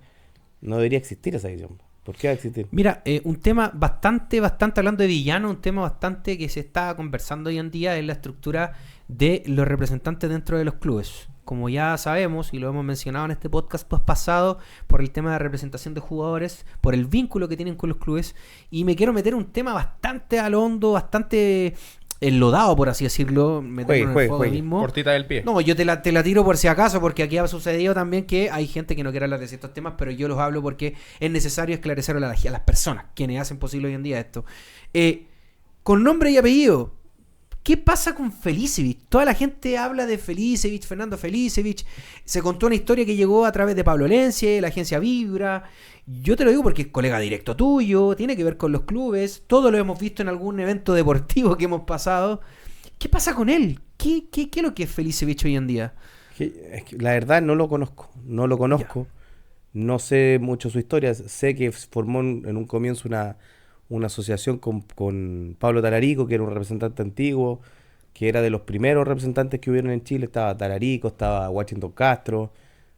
no debería existir esa división. ¿Por qué va a existir? Mira, un tema bastante hablando de villano, un tema bastante que se está conversando hoy en día es la estructura de los representantes dentro de los clubes. Como ya sabemos y lo hemos mencionado en este podcast pues pasado, por el tema de representación de jugadores, por el vínculo que tienen con los clubes, y me quiero meter un tema bastante al hondo, bastante enlodado, por así decirlo, meterlo en el fuego mismo. Cortita del pie. No, yo te la tiro por si acaso, porque aquí ha sucedido también que hay gente que no quiere hablar de ciertos temas, pero yo los hablo porque es necesario esclarecer a las personas, quienes hacen posible hoy en día esto. Con nombre y apellido, ¿qué pasa con Felicevich? Toda la gente habla de Felicevich, Fernando Felicevich. Se contó una historia que llegó a través de Pablo Lencie, la agencia Vibra. Yo te lo digo porque es colega directo tuyo, tiene que ver con los clubes. Todo lo hemos visto en algún evento deportivo que hemos pasado. ¿Qué pasa con él? ¿Qué es lo que es Felicevich hoy en día? Es que la verdad no lo conozco. No lo conozco. No sé mucho su historia. Sé que formó en un comienzo una asociación con Pablo Talarico, que era un representante antiguo, que era de los primeros representantes que hubieron en Chile. Estaba Talarico, estaba Washington Castro,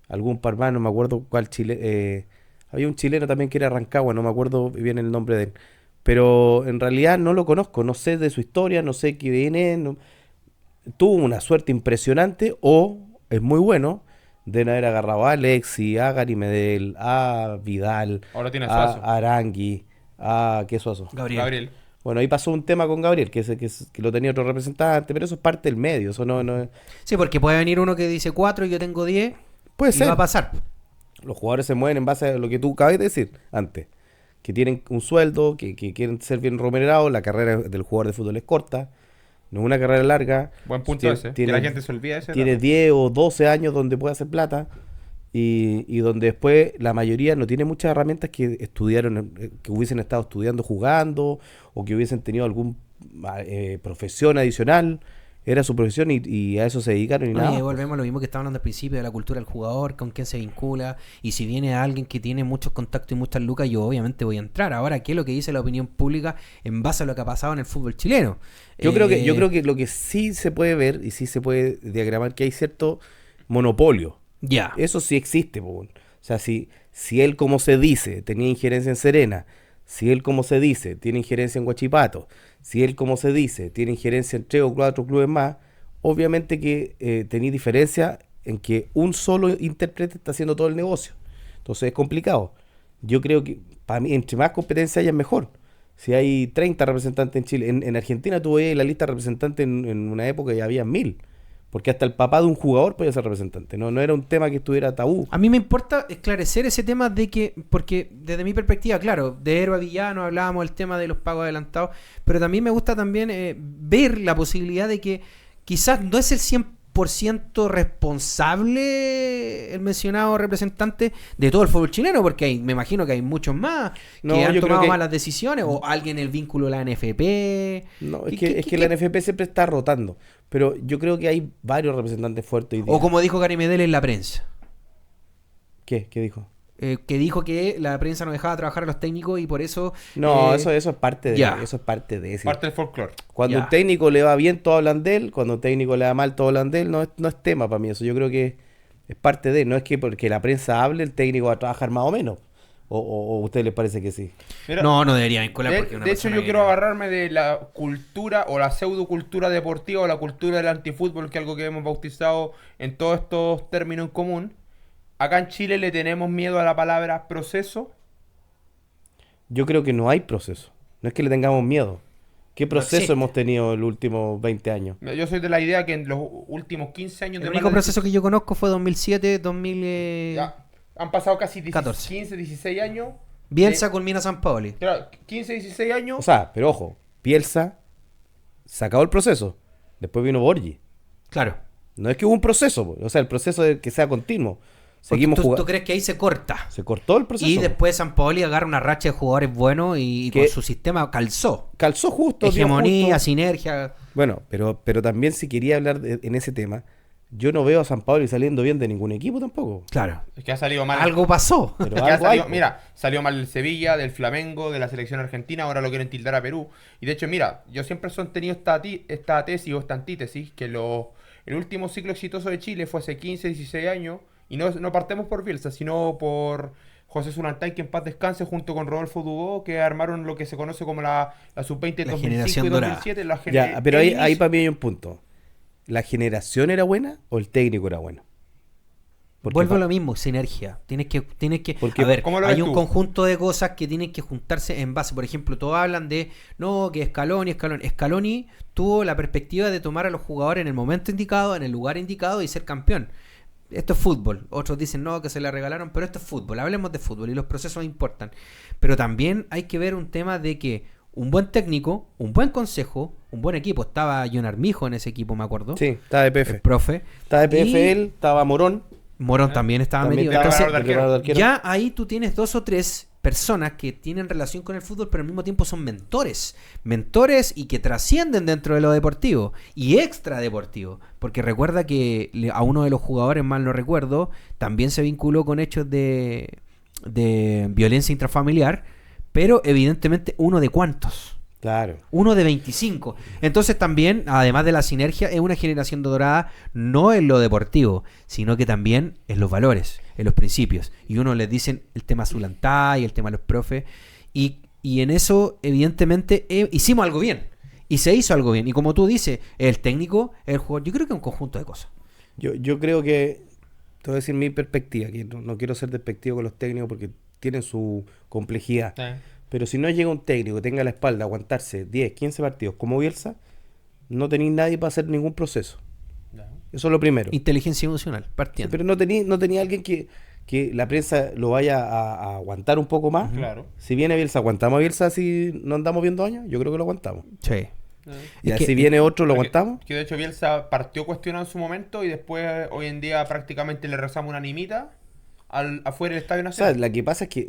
algún par más, no me acuerdo cuál Chile. Había un chileno también que era Rancagua, no me acuerdo bien el nombre de él. Pero en realidad no lo conozco, no sé de su historia, no sé qué viene. Tuvo una suerte impresionante o es muy bueno de haber agarrado a Alexi, a Gary Medel, a Vidal, Ahora tiene a Suazo. Arangui, a ¿qué Suazo? Gabriel. Bueno, ahí pasó un tema con Gabriel, que lo tenía otro representante, pero eso es parte del medio, eso no Sí, porque puede venir uno que dice 4 y yo tengo 10 puede y ser. va a pasar. Los jugadores se mueven en base a lo que tú acabas de decir antes, que tienen un sueldo, que quieren ser bien remunerados, la carrera del jugador de fútbol es corta, no es una carrera larga. Buen punto Tiene- ese. tiene- que la gente se olvida de ese. Tiene dato. 10 o 12 años donde puede hacer plata y donde después la mayoría no tiene muchas herramientas que estudiaron, que hubiesen estado estudiando jugando o que hubiesen tenido alguna profesión adicional. Era su profesión y a eso se dedicaron y Oye, nada. volvemos a lo mismo que estábamos hablando al principio de la cultura del jugador, con quién se vincula, y si viene alguien que tiene muchos contactos y muchas lucas, yo obviamente voy a entrar. Ahora, ¿qué es lo que dice la opinión pública en base a lo que ha pasado en el fútbol chileno? Yo creo que lo que sí se puede ver y sí se puede diagramar que hay cierto monopolio. Ya. Eso sí existe, po. O sea, si él, como se dice, tenía injerencia en Serena, si él, como se dice, tiene injerencia en Huachipato, si él, como se dice, tiene injerencia en 3 o 4 clubes más, obviamente que tenía diferencia en que un solo intérprete está haciendo todo el negocio. Entonces es complicado. Yo creo que, para mí, entre más competencia haya, es mejor. Si hay 30 representantes en Chile, en Argentina tuve la lista de representantes en una época y había 1000. Porque hasta el papá de un jugador podía ser representante. No era un tema que estuviera tabú. A mí me importa esclarecer ese tema de que, porque desde mi perspectiva, claro, de héroe a villano hablábamos del tema de los pagos adelantados, pero también me gusta también ver la posibilidad de que quizás no es el 100% responsable el mencionado representante de todo el fútbol chileno, porque me imagino que hay muchos más No, que han yo creo tomado que- malas decisiones, o alguien el vínculo de la NFP. No, ¿Qué- es que la NFP siempre está rotando. Pero yo creo que hay varios representantes fuertes hoy día. O como dijo Gary Medel en la prensa. ¿Qué? ¿Qué dijo? Que dijo que la prensa no dejaba trabajar a los técnicos y por eso... No, eh, eso es parte de ya. eso es parte de ese. Parte del folclore. Cuando Ya. un técnico le va bien, todos hablan de él. Cuando un técnico le va mal, todos hablan de él. No es tema para mí eso. Yo creo que Es parte de, no es que porque la prensa hable el técnico va a trabajar más o menos. ¿O a ustedes les parece que sí? Mira, No debería vincular de, porque una de hecho, persona yo que- quiero agarrarme de la cultura o la pseudocultura deportiva o la cultura del antifútbol, que es algo que hemos bautizado en todos estos términos en común. Acá en Chile le tenemos miedo a la palabra proceso. Yo creo que no hay proceso. No es que le tengamos miedo. ¿Qué proceso existe. hemos tenido en los últimos 20 años? Yo soy de la idea que en los últimos 15 años El de único mala proceso que yo conozco fue 2007, 2000... Ya, han pasado casi 14. 15, 16 años. Bielsa culmina San Paoli. Claro, 15, 16 años. O sea, pero ojo, Bielsa se acabó el proceso. Después vino Borgi. Claro. No es que hubo un proceso, po. O sea, el proceso de que sea continuo. Porque Seguimos ¿Tú jugando. crees que ahí se corta? Se cortó el proceso. Y po. después San Paoli agarra una racha de jugadores buenos y Que- con su sistema calzó. Calzó justo. dio Hegemonía, justo. sinergia. Bueno, pero también si quería hablar en ese tema, yo no veo a San Pablo saliendo bien de ningún equipo tampoco. Claro. Es que ha salido mal. Algo pasó. Pero Es que ha algo hay, salido- po. mira, salió mal el Sevilla, del Flamengo, de la selección argentina, ahora lo quieren tildar a Perú. Y de hecho, mira, yo siempre he sostenido esta tesis o esta antítesis, que el último ciclo exitoso de Chile fue hace 15, 16 años, y no partemos por Bielsa, sino por José Zulantay, que en paz descanse, junto con Rodolfo Dubó, que armaron lo que se conoce como la Sub-20 en La 2005 generación y dorada. 2007. Ya, pero ahí inicio- para mí hay un punto. ¿La generación era buena o el técnico era bueno? Porque Vuelvo a pa- lo mismo, sinergia. Tienes que Porque- a ver, ¿cómo lo hay ves un tú? conjunto de cosas que tienen que juntarse en base. Por ejemplo, todos hablan de, no, que Scaloni. Scaloni tuvo la perspectiva de tomar a los jugadores en el momento indicado, en el lugar indicado y ser campeón. Esto es fútbol. Otros dicen, no, que se le regalaron, pero esto es fútbol. Hablemos de fútbol y los procesos importan. Pero también hay que ver un tema de que un buen técnico, un buen consejo, un buen equipo. Estaba John Armijo en ese equipo, me acuerdo. Sí, estaba de El PF. profe. Estaba de PF Y él, estaba Morón. Morón también estaba También metido. estaba Entonces, preparador de el preparador de arquero. ya ahí tú tienes 2 o 3 personas que tienen relación con el fútbol, pero al mismo tiempo son mentores. Mentores y que trascienden dentro de lo deportivo y extra deportivo. Porque recuerda que a uno de los jugadores, mal no recuerdo, también se vinculó con hechos de violencia intrafamiliar, pero evidentemente uno de cuántos. Claro. Uno de 25. Entonces también, además de la sinergia, es una generación dorada no en lo deportivo, sino que también en los valores, en los principios. Y uno les dicen el tema Zulantay, el tema de los profes. Y en eso, evidentemente, hicimos algo bien. Y se hizo algo bien. Y como tú dices, el técnico, el jugador, yo creo que es un conjunto de cosas. Yo creo que, te voy a decir mi perspectiva, que no quiero ser despectivo con los técnicos porque tienen su complejidad. Pero si no llega un técnico que tenga la espalda aguantarse 10, 15 partidos como Bielsa, no tenéis nadie para hacer ningún proceso. Eso es lo primero. Inteligencia emocional, Sí, partiendo. pero no tenía alguien que la prensa lo vaya a aguantar un poco más. Claro. Si viene Bielsa, ¿aguantamos a Bielsa si no andamos viendo años? Yo creo que lo aguantamos. Sí. Y Es que- si viene otro, ¿lo Porque- aguantamos? Que de hecho Bielsa partió cuestionado en su momento y después hoy en día prácticamente le rezamos una nimita afuera del Estadio O sea, Nacional. la que pasa es que,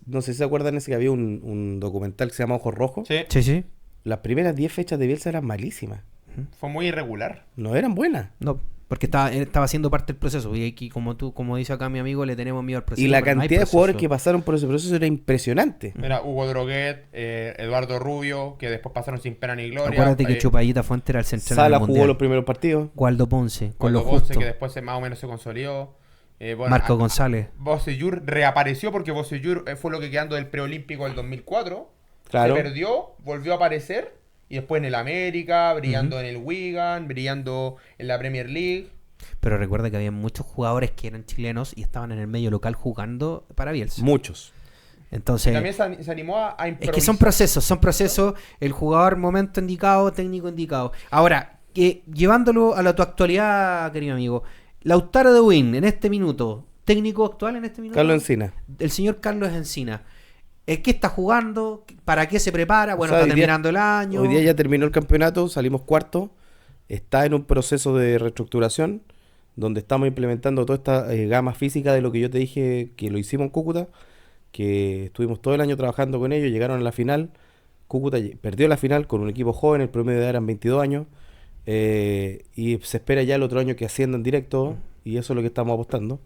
no sé si se acuerdan ese que había un documental que se llama Ojos Rojos. Sí, Sí, sí. Las primeras 10 fechas de Bielsa eran malísimas. fue muy irregular. No eran buenas. No, porque estaba siendo parte del proceso. Y aquí, como dice acá mi amigo, le tenemos miedo al proceso. Y la pero no hay cantidad de jugadores proceso. que pasaron por ese proceso era impresionante. Mira, Hugo Droguet, Eduardo Rubio, que después pasaron sin pena ni gloria. Acuérdate que Chupallita Fuente era el central Sala del jugó Mundial. los primeros partidos. Waldo Ponce, con Waldo lo Ponce, justo. que después más o menos se consolidó. Bueno, Marco González. Bocellur reapareció porque Bocellur fue lo que quedando del preolímpico del 2004. Claro. Se perdió, volvió a aparecer. Y después en el América, brillando en el Wigan, brillando en la Premier League. Pero recuerda que había muchos jugadores que eran chilenos y estaban en el medio local jugando para Bielsa. Muchos. Entonces, También se animó a es improvisar. que son procesos, el jugador momento indicado, técnico indicado. Ahora, llevándolo a tu actualidad, querido amigo, Lautaro de Win, en este minuto, técnico actual en este minuto. Carlos Encina. El señor Carlos Encina. ¿Qué está jugando? ¿Para qué se prepara? Bueno, O sea, está hoy día- terminando el año. Hoy día ya terminó el campeonato, salimos cuarto. Está en un proceso de reestructuración donde estamos implementando toda esta gama física de lo que yo te dije que lo hicimos en Cúcuta, que estuvimos todo el año trabajando con ellos, llegaron a la final. Cúcuta perdió la final con un equipo joven, el promedio de edad eran 22 años. Y se espera ya el otro año que asciendan directo, y eso es lo que estamos apostando.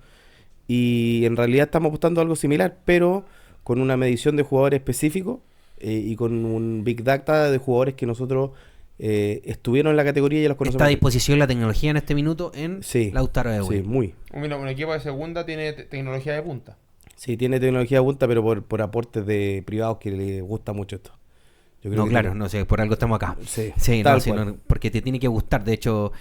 Y en realidad estamos apostando a algo similar, pero con una medición de jugadores específicos y con un big data de jugadores que nosotros estuvieron en la categoría y ya los conocemos. Está a disposición la tecnología en este minuto en Sí, Lautaro de sí, Wii. muy. Un equipo de segunda tiene tecnología de punta. Sí, tiene tecnología punta, pero por aportes de privados que les gusta mucho esto. Yo creo No, que claro, tiene- no sé, por algo estamos acá. Sí, Sí, tal no, sí, cual. no, porque te tiene que gustar. De hecho,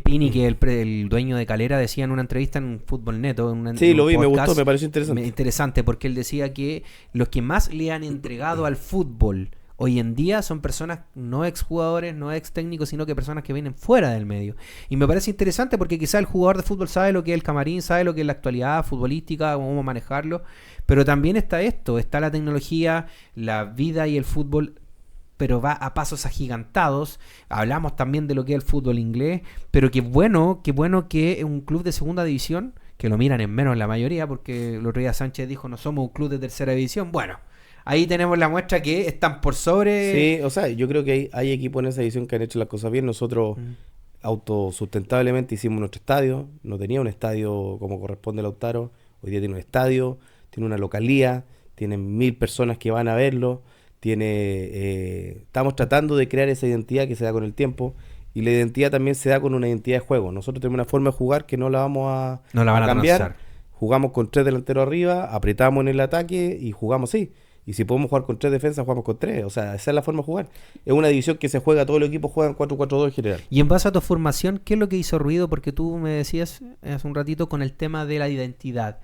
Pini, que es el dueño de Calera, decía en una entrevista en Fútbol Neto, Sí, en lo un vi, me podcast, gustó, me pareció interesante. interesante, porque él decía que los que más le han entregado al fútbol hoy en día son personas no exjugadores, no ex técnicos, sino que personas que vienen fuera del medio. Y me parece interesante porque quizá el jugador de fútbol sabe lo que es el camarín, sabe lo que es la actualidad futbolística, cómo manejarlo, pero también está esto, está la tecnología, la vida y el fútbol, pero va a pasos agigantados. Hablamos también de lo que es el fútbol inglés, pero qué bueno que un club de segunda división, que lo miran en menos la mayoría, porque el otro día Sánchez dijo no somos un club de tercera división. Bueno, ahí tenemos la muestra que están por sobre. Sí, o sea, yo creo que hay equipos en esa edición que han hecho las cosas bien. Nosotros autosustentablemente hicimos nuestro estadio. No tenía un estadio como corresponde a Lautaro. Hoy día tiene un estadio, tiene una localía, tiene 1000 personas que van a verlo. Estamos tratando de crear esa identidad que se da con el tiempo. Y la identidad también se da con una identidad de juego. Nosotros tenemos una forma de jugar que no la vamos No la van a cambiar. transar. Jugamos con 3 delanteros arriba, apretamos en el ataque y jugamos así. Y si podemos jugar con 3 defensas, jugamos con 3. O sea, esa es la forma de jugar. Es una división que se juega, todos los equipos juegan 4-4-2 en general. Y en base a tu formación, ¿qué es lo que hizo ruido? Porque tú me decías hace un ratito con el tema de la identidad.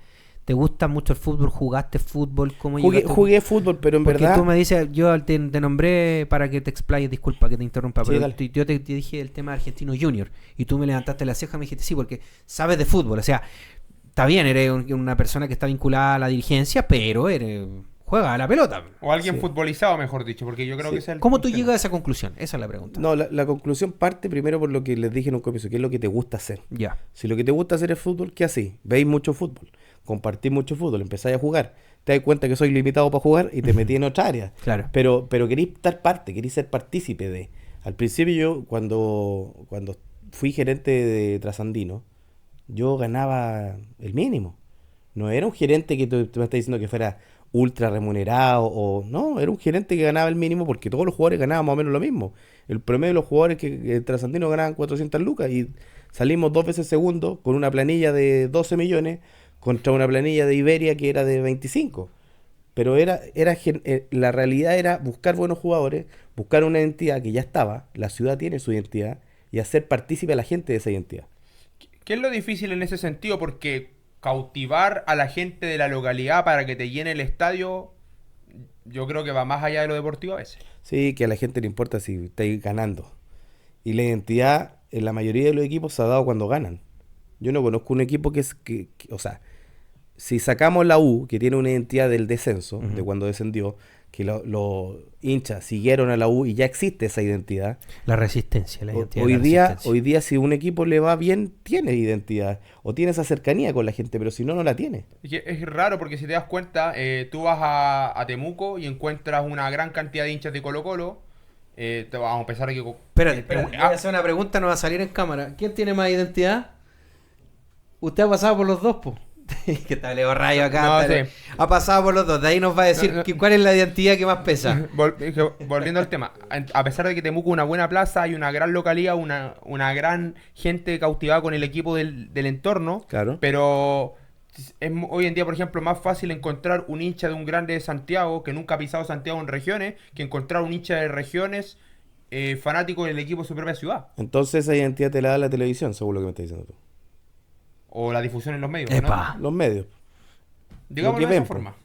¿Te gusta mucho el fútbol? ¿Jugaste fútbol? ¿Cómo llegaste? Jugué fútbol, pero en Porque verdad... tú me dices, yo te nombré para que te explayes, disculpa que te interrumpa, Sí, pero dale. yo te dije el tema Argentino Junior y tú me levantaste la ceja y me dijiste sí, porque sabes de fútbol, o sea, está bien, eres una persona que está vinculada a la dirigencia, pero juega a la pelota. O alguien Sí. futbolizado, mejor dicho, porque yo creo Sí. que ese es el ¿Cómo tú tema. llegas a esa conclusión? Esa es la pregunta. No, la conclusión parte primero por lo que les dije en un comienzo, que es lo que te gusta hacer. Ya. Si lo que te gusta hacer es fútbol, ¿qué así? Veis mucho fútbol, compartís mucho fútbol, empezáis a jugar, te das cuenta que soy limitado para jugar y te metí en otra área. Claro. Pero queréis estar parte, queréis ser partícipe de. Al principio yo, cuando fui gerente de Trasandino, yo ganaba el mínimo. No era un gerente que tú me estás diciendo que fuera ultra remunerado o no, era un gerente que ganaba el mínimo porque todos los jugadores ganaban más o menos lo mismo. El promedio de los jugadores que Trasandino ganaban 400 lucas y salimos 2 veces segundo con una planilla de 12 millones contra una planilla de Iberia que era de 25. Pero la realidad era buscar buenos jugadores, buscar una identidad que ya estaba, la ciudad tiene su identidad, y hacer partícipe a la gente de esa identidad. ¿Qué es lo difícil en ese sentido? Porque cautivar a la gente de la localidad para que te llene el estadio, yo creo que va más allá de lo deportivo a veces. Sí, que a la gente le importa si estáis ganando. Y la identidad en la mayoría de los equipos se ha dado cuando ganan. Yo no conozco un equipo o sea, si sacamos la U, que tiene una identidad del descenso, de cuando descendió, que los hinchas siguieron a la U y ya existe esa identidad. La resistencia, la identidad. Hoy de la día, resistencia. si un equipo le va bien, tiene identidad o tiene esa cercanía con la gente, pero si no, no la tiene. Es raro porque si te das cuenta, tú vas a Temuco y encuentras una gran cantidad de hinchas de Colo-Colo. Vamos a empezar aquí con... Espérate, voy a hacer una pregunta, no va a salir en cámara. ¿Quién tiene más identidad? Usted ha pasado por los dos, po. Que está Leo Rayo acá. No, está sí. Ha pasado por los dos. De ahí nos va a decir cuál es la identidad que más pesa. Volviendo al tema, a pesar de que Temuco es una buena plaza, hay una gran localidad, una gran gente cautivada con el equipo del entorno, Claro. pero hoy en día, por ejemplo, más fácil encontrar un hincha de un grande de Santiago que nunca ha pisado Santiago en regiones, que encontrar un hincha de regiones fanático del equipo de su propia ciudad, Entonces esa identidad te la da la televisión, según lo que me estás diciendo tú. o la difusión en los medios, Epa. ¿no? Los medios. Digámoslo que de esa ven, forma.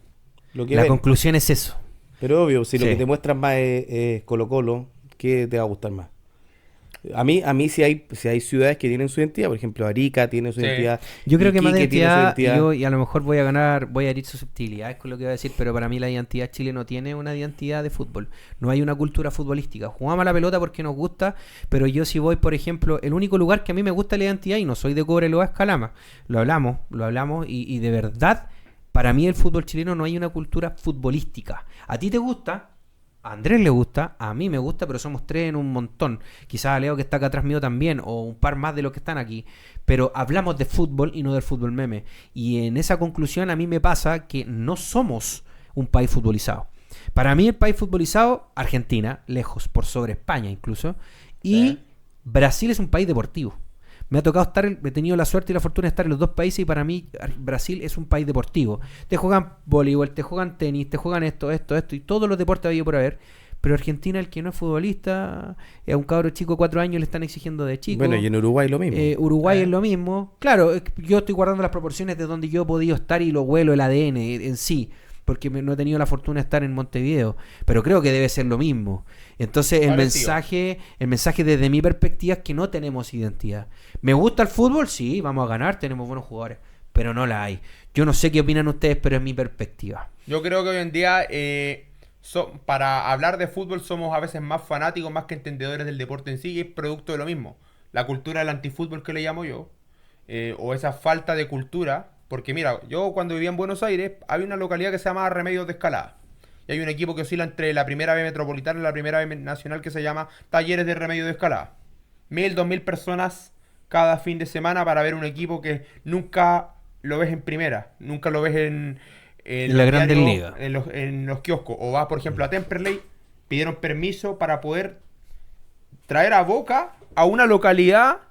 Lo que La ven. conclusión es eso. Pero obvio, si lo Sí. que te muestran más es Colo-Colo, ¿qué te va a gustar más? A mí si hay ciudades que tienen su identidad, por ejemplo, Arica tiene su Sí. identidad. Yo creo que más de Iquique tiene su identidad, y a lo mejor voy a herir susceptibilidades con lo que voy a decir, pero para mí la identidad Chile no tiene una identidad de fútbol. No hay una cultura futbolística. Jugamos a la pelota porque nos gusta, pero yo si voy, por ejemplo, el único lugar que a mí me gusta la identidad, y no soy de Cobreloa, es Calama. Lo hablamos, y de verdad, para mí el fútbol chileno no hay una cultura futbolística. ¿A ti te gusta? A Andrés le gusta, a mí me gusta, pero somos 3 en un montón. Quizás a Leo que está acá atrás mío también, o un par más de los que están aquí. Pero hablamos de fútbol y no del fútbol meme. Y en esa conclusión a mí me pasa que no somos un país futbolizado. Para mí el país futbolizado, Argentina, lejos, por sobre España incluso. Y Brasil es un país deportivo. Me ha tocado he tenido la suerte y la fortuna de estar en los dos países y para mí Brasil es un país deportivo. Te juegan voleibol, te juegan tenis, te juegan esto y todos los deportes habido por haber. Pero Argentina, el que no es futbolista, a un cabro chico de 4 años le están exigiendo de chico. Bueno, y en Uruguay lo mismo. Uruguay es lo mismo. Claro, yo estoy guardando las proporciones de donde yo he podido estar y lo huelo, el ADN en sí. Porque no he tenido la fortuna de estar en Montevideo. Pero creo que debe ser lo mismo. Entonces el mensaje desde mi perspectiva es que no tenemos identidad. ¿Me gusta el fútbol? Sí, vamos a ganar, tenemos buenos jugadores. Pero no la hay. Yo no sé qué opinan ustedes, pero es mi perspectiva. Yo creo que hoy en día, para hablar de fútbol, somos a veces más fanáticos, más que entendedores del deporte en sí, y es producto de lo mismo. La cultura del antifútbol que le llamo yo, o esa falta de cultura. Porque mira, yo cuando vivía en Buenos Aires, había una localidad que se llama Remedios de Escalada. Y hay un equipo que oscila entre la primera B metropolitana y la primera B nacional que se llama Talleres de Remedios de Escalada. 1.000, 2.000 personas cada fin de semana para ver un equipo que nunca lo ves en primera, nunca lo ves en la Grandes Ligas, en los kioscos. O vas, por ejemplo, a Temperley, pidieron permiso para poder traer a Boca a una localidad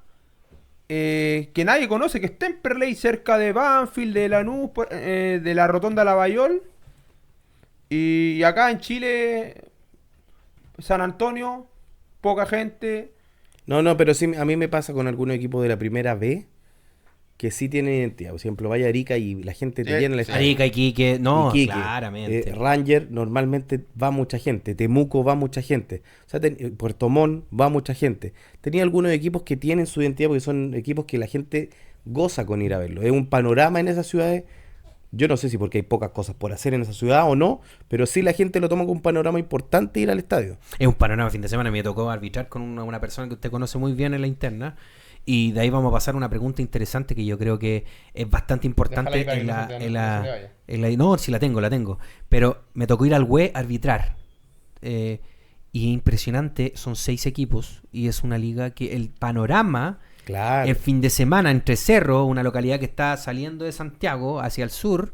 que nadie conoce, que es Temperley, cerca de Banfield, de Lanús, de la Rotonda Lavallol. Y acá en Chile, San Antonio, poca gente. No, pero sí, a mí me pasa con algunos equipos de la primera B que sí tienen identidad. Por ejemplo, vaya a Arica y la gente te llena el estadio. Arica, Iquique, no, Iquique, claramente. Ranger normalmente va mucha gente. Temuco va mucha gente. O sea, Puerto Montt va mucha gente. Tenía algunos equipos que tienen su identidad porque son equipos que la gente goza con ir a verlo. Es un panorama en esas ciudades. Yo no sé si porque hay pocas cosas por hacer en esa ciudad o no, pero sí la gente lo toma como un panorama importante ir al estadio. Es un panorama. Fin de semana me tocó arbitrar con una persona que usted conoce muy bien en la interna. Y de ahí vamos a pasar a una pregunta interesante que yo creo que es bastante importante No, sí la tengo. Pero me tocó ir al WE a arbitrar. Y impresionante, son 6 equipos y es una liga que el panorama, claro, el fin de semana entre Cerro, una localidad que está saliendo de Santiago hacia el sur,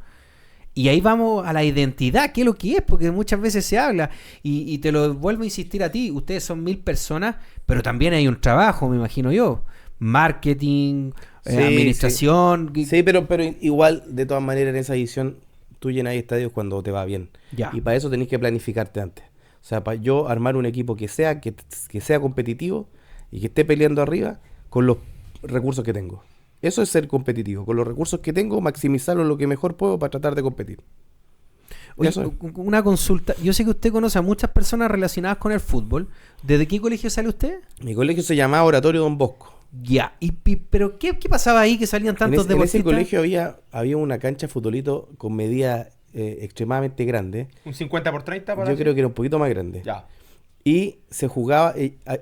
y ahí vamos a la identidad, que es lo que es, porque muchas veces se habla, y te lo vuelvo a insistir a ti, ustedes son 1.000 personas, pero también hay un trabajo, me imagino yo. Marketing, administración. Sí, pero igual, de todas maneras, en esa edición, tú llenas estadios cuando te va bien. Ya. Y para eso tenés que planificarte antes. O sea, para yo armar un equipo que sea competitivo y que esté peleando arriba con los recursos que tengo. Eso es ser competitivo. Con los recursos que tengo, maximizarlo lo que mejor puedo para tratar de competir. Oye, una consulta. Yo sé que usted conoce a muchas personas relacionadas con el fútbol. ¿Desde qué colegio sale usted? Mi colegio se llamaba Oratorio Don Bosco. Ya, pero ¿qué pasaba ahí que salían tantos deportistas? En ese colegio había una cancha de futbolito con medidas extremadamente grandes. ¿Un 50x30? Yo creo que era un poquito más grande. Ya. Y se jugaba,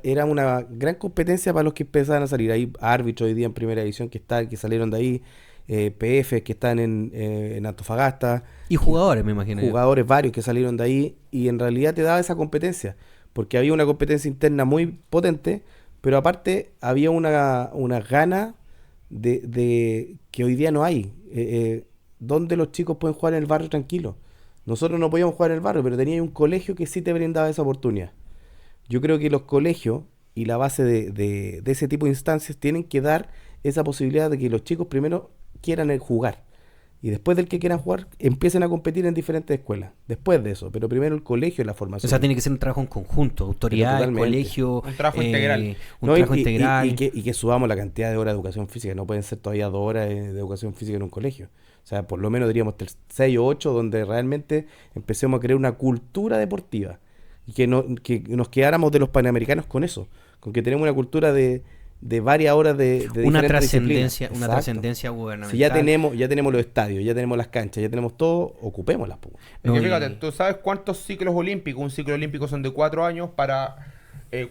era una gran competencia para los que empezaban a salir. Hay árbitros hoy día en primera división que salieron de ahí, PF que están en Antofagasta. Y jugadores, me imagino. Jugadores varios que salieron de ahí y en realidad te daba esa competencia. Porque había una competencia interna muy potente. Pero aparte había una gana de que hoy día no hay. ¿Dónde los chicos pueden jugar en el barrio tranquilo? Nosotros no podíamos jugar en el barrio, pero tenía un colegio que sí te brindaba esa oportunidad. Yo creo que los colegios y la base de ese tipo de instancias tienen que dar esa posibilidad de que los chicos primero quieran jugar. Y después del que quieran jugar, empiecen a competir en diferentes escuelas. Después de eso, pero primero el colegio y la formación. O sea, tiene que ser un trabajo en conjunto, autoridad, el colegio. Un trabajo integral. Y que subamos la cantidad de horas de educación física. No pueden ser todavía 2 horas de educación física en un colegio. O sea, por lo menos diríamos 6 o 8, donde realmente empecemos a crear una cultura deportiva. Y que nos quedáramos de los panamericanos con eso. Con que tenemos una cultura de varias horas de una trascendencia gubernamental. Si ya tenemos los estadios, ya tenemos las canchas, ya tenemos todo, ocupémoslas. Fíjate, ¿tú sabes cuántos ciclos olímpicos? Un ciclo olímpico son de 4 años.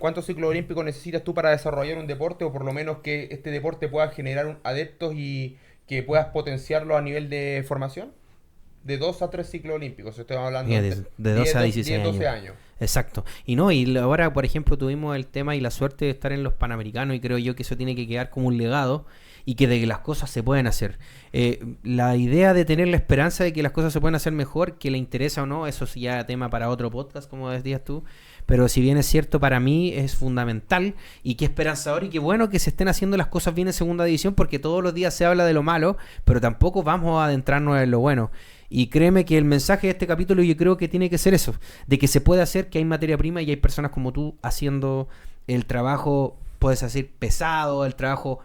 ¿Cuántos ciclos olímpicos necesitas tú para desarrollar un deporte? O por lo menos que este deporte pueda generar adeptos y que puedas potenciarlo a nivel de formación. De 2 a 3 ciclos olímpicos, estoy hablando de 12 a 16 12 años. Exacto. Y ahora, por ejemplo, tuvimos el tema y la suerte de estar en los Panamericanos y creo yo que eso tiene que quedar como un legado y que de que las cosas se pueden hacer. La idea de tener la esperanza de que las cosas se pueden hacer mejor, que le interesa o no, eso sí ya tema para otro podcast, como decías tú, pero si bien es cierto, para mí es fundamental y qué esperanzador y qué bueno que se estén haciendo las cosas bien en segunda división, porque todos los días se habla de lo malo, pero tampoco vamos a adentrarnos en lo bueno. Y créeme que el mensaje de este capítulo yo creo que tiene que ser eso, de que se puede hacer, que hay materia prima y hay personas como tú haciendo el trabajo, puedes decir, pesado, el trabajo,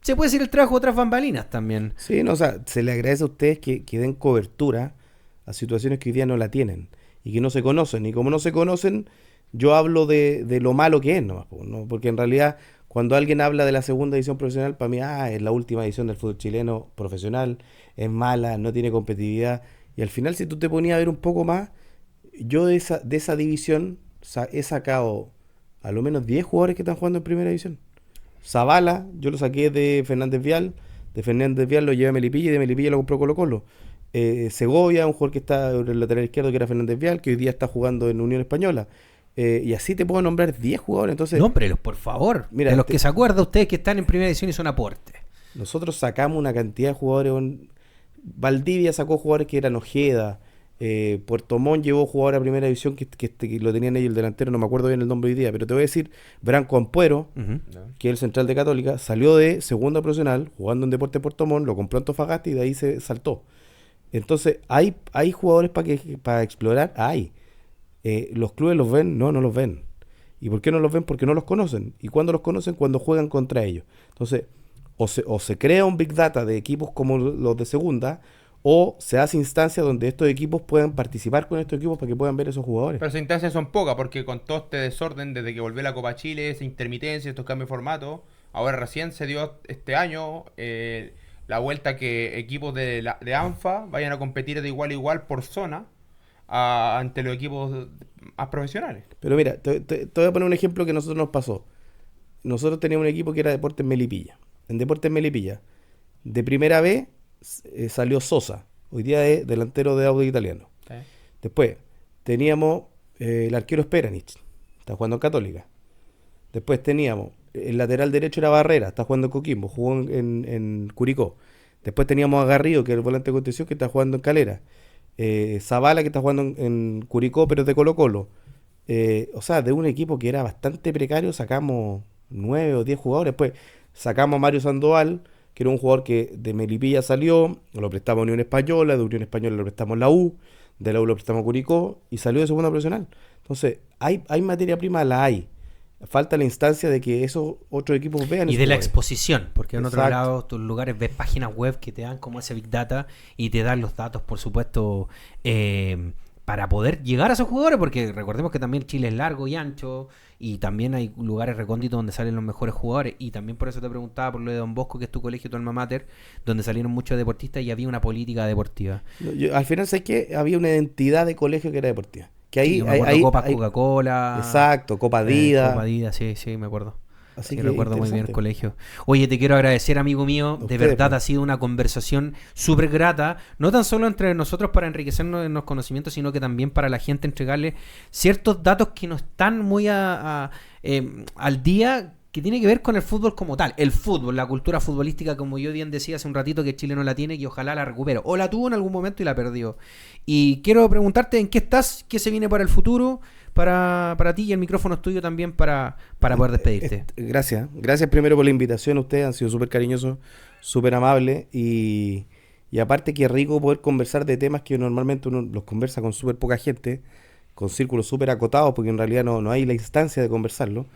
se puede decir el trabajo de otras bambalinas también. Sí, no, o sea, se le agradece a ustedes que den cobertura a situaciones que hoy día no la tienen y que no se conocen. Y como no se conocen, yo hablo de lo malo que es, nomás, ¿no? Porque en realidad, cuando alguien habla de la segunda división profesional, para mí, es la última edición del fútbol chileno profesional, es mala, no tiene competitividad. Y al final, si tú te ponías a ver un poco más, yo de esa división he sacado a lo menos 10 jugadores que están jugando en primera división. Zavala, yo lo saqué de Fernández Vial lo llevé a Melipilla y de Melipilla lo compró Colo-Colo. Segovia, un jugador que está en el lateral izquierdo que era Fernández Vial, que hoy día está jugando en Unión Española. Y así te puedo nombrar 10 jugadores. Entonces, Nómbrelos, por favor. Mira, de los que se acuerda ustedes que están en primera división y son aporte. nosotros sacamos una cantidad de jugadores. Valdivia sacó jugadores que eran Ojeda. Puerto Montt llevó jugadores a primera división que lo tenían ellos el delantero, no me acuerdo bien el nombre hoy día, pero te voy a decir, Branco Ampuero, que es el central de Católica, salió de segunda profesional, jugando en Deportes Puerto Montt, lo compró Antofagasta y de ahí se saltó. Entonces, hay jugadores para explorar, hay. ¿Los clubes los ven? No, no los ven. ¿Y por qué no los ven? Porque no los conocen. ¿Y cuándo los conocen? Cuando juegan contra ellos. Entonces, o se crea un Big Data de equipos como los de segunda, o se hace instancias donde estos equipos puedan participar con estos equipos para que puedan ver esos jugadores. Pero esas instancias son pocas, porque con todo este desorden desde que volvió la Copa Chile, esa intermitencia, estos cambios de formato, ahora recién se dio este año la vuelta que equipos de ANFA vayan a competir de igual a igual por zona ante los equipos más profesionales. Pero mira, te voy a poner un ejemplo que a nosotros nos pasó. Nosotros teníamos un equipo que era Deportes Melipilla. En Deportes Melipilla, de primera B, salió Sosa, hoy día es delantero de Audax Italiano. ¿Sí? Después teníamos el arquero Speranich, está jugando en Católica. Después teníamos el lateral derecho era Barrera, está jugando en Coquimbo, jugó en Curicó. Después teníamos a Garrido, que es el volante de contención, que está jugando en Calera. Zavala, que está jugando en Curicó, pero es de Colo-Colo. O sea, de un equipo que era bastante precario, sacamos 9 o 10 jugadores. Después sacamos a Mario Sandoval, que era un jugador que de Melipilla salió, lo prestamos a Unión Española, de Unión Española lo prestamos a la U, de la U lo prestamos a Curicó, y salió de segunda profesional. Entonces, hay materia prima, la hay. Falta la instancia de que esos otros equipos vean. Y esos de la jugadores. exposición, porque en otro Exacto. lado, tus lugares ves páginas web que te dan como ese Big Data y te dan los datos, por supuesto, para poder llegar a esos jugadores, porque recordemos que también Chile es largo y ancho y también hay lugares recónditos donde salen los mejores jugadores, y también por eso te preguntaba por lo de Don Bosco, que es tu colegio, tu alma mater, donde salieron muchos deportistas y había una política deportiva. Al final, ¿sabes qué? Había una identidad de colegio que era deportiva. Que ahí, Sí, yo me acuerdo Copas Coca-Cola. Exacto, Copa Adidas. Copa Adidas, sí, me acuerdo. Así Sí, que recuerdo muy bien el interesante. colegio. Oye, te quiero agradecer, amigo mío. De Ustedes, verdad pues. ha sido una conversación súper grata. No tan solo entre nosotros para enriquecernos en los conocimientos, sino que también para la gente entregarle ciertos datos que no están muy al día, que tiene que ver con el fútbol como tal. El fútbol, la cultura futbolística, como yo bien decía hace un ratito, que Chile no la tiene, y ojalá la recupere. O la tuvo en algún momento y la perdió. Y quiero preguntarte en qué estás, qué se viene para el futuro, para ti, y el micrófono es tuyo también para poder despedirte. Gracias. Gracias primero por la invitación. Ustedes han sido súper cariñosos, súper amables. Y aparte que es rico poder conversar de temas que normalmente uno los conversa con súper poca gente, con círculos súper acotados, porque en realidad no hay la instancia de conversarlo.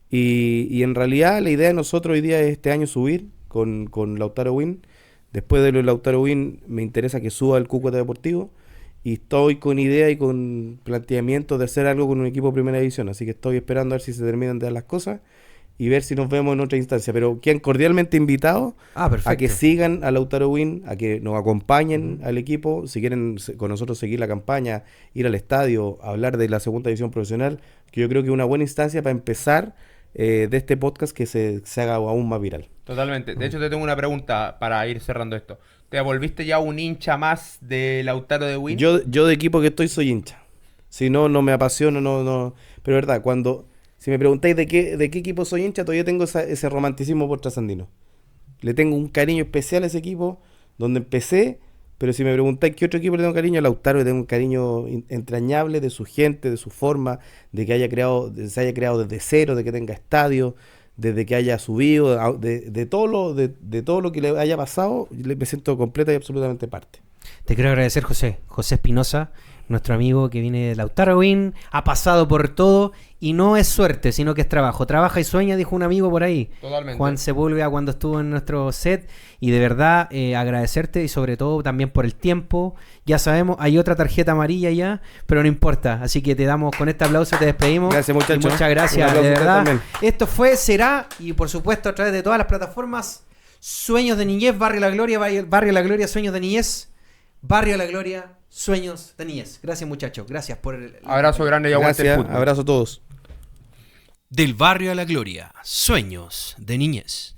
Y en realidad la idea de nosotros hoy día es este año subir con Lautaro Win. Después de lo de Lautaro Win me interesa que suba el Cúcuta Deportivo. Y estoy con idea y con planteamiento de hacer algo con un equipo de primera división. Así que estoy esperando a ver si se terminan de dar las cosas y ver si nos vemos en otra instancia. Pero quedan cordialmente invitados Perfecto. a que sigan a Lautaro Win, a que nos acompañen al equipo. Si quieren con nosotros seguir la campaña, ir al estadio, hablar de la segunda división profesional, que yo creo que es una buena instancia para empezar de este podcast que se haga aún más viral. Totalmente. De hecho, te tengo una pregunta para ir cerrando esto. ¿Te volviste ya un hincha más de Lautaro de Win? Yo de equipo que estoy soy hincha. Si no me apasiono, no. Pero verdad, si me preguntáis de qué equipo soy hincha, todavía tengo ese romanticismo por Trasandino. Le tengo un cariño especial a ese equipo, donde empecé, Pero si me preguntáis qué otro equipo le tengo cariño, a Lautaro le tengo un cariño entrañable de su gente, de su forma, de que se haya creado desde cero, de que tenga estadio, desde que haya subido, de todo lo que le haya pasado, me siento completa y absolutamente parte. Te quiero agradecer, José Espinosa, nuestro amigo que viene de Lautaro Win, ha pasado por todo y no es suerte, sino que es trabajo. Trabaja y sueña, dijo un amigo por ahí. Totalmente. Juan Sepúlveda cuando estuvo en nuestro set. Y de verdad agradecerte y sobre todo también por el tiempo. Ya sabemos, hay otra tarjeta amarilla ya, pero no importa. Así que te damos con este aplauso, te despedimos. Gracias, muchachos. Y muchas Un gracias, aplauso de a ustedes verdad. también. Esto será y por supuesto a través de todas las plataformas. Sueños de Niñez, Barrio La Gloria, Barrio La Gloria, Sueños de Niñez. Barrio La Gloria, Sueños de Niñez. Gracias, muchachos. Gracias por el Abrazo grande y aguante el Gracias, fútbol. abrazo a todos. Del Barrio a la Gloria, Sueños de Niñez.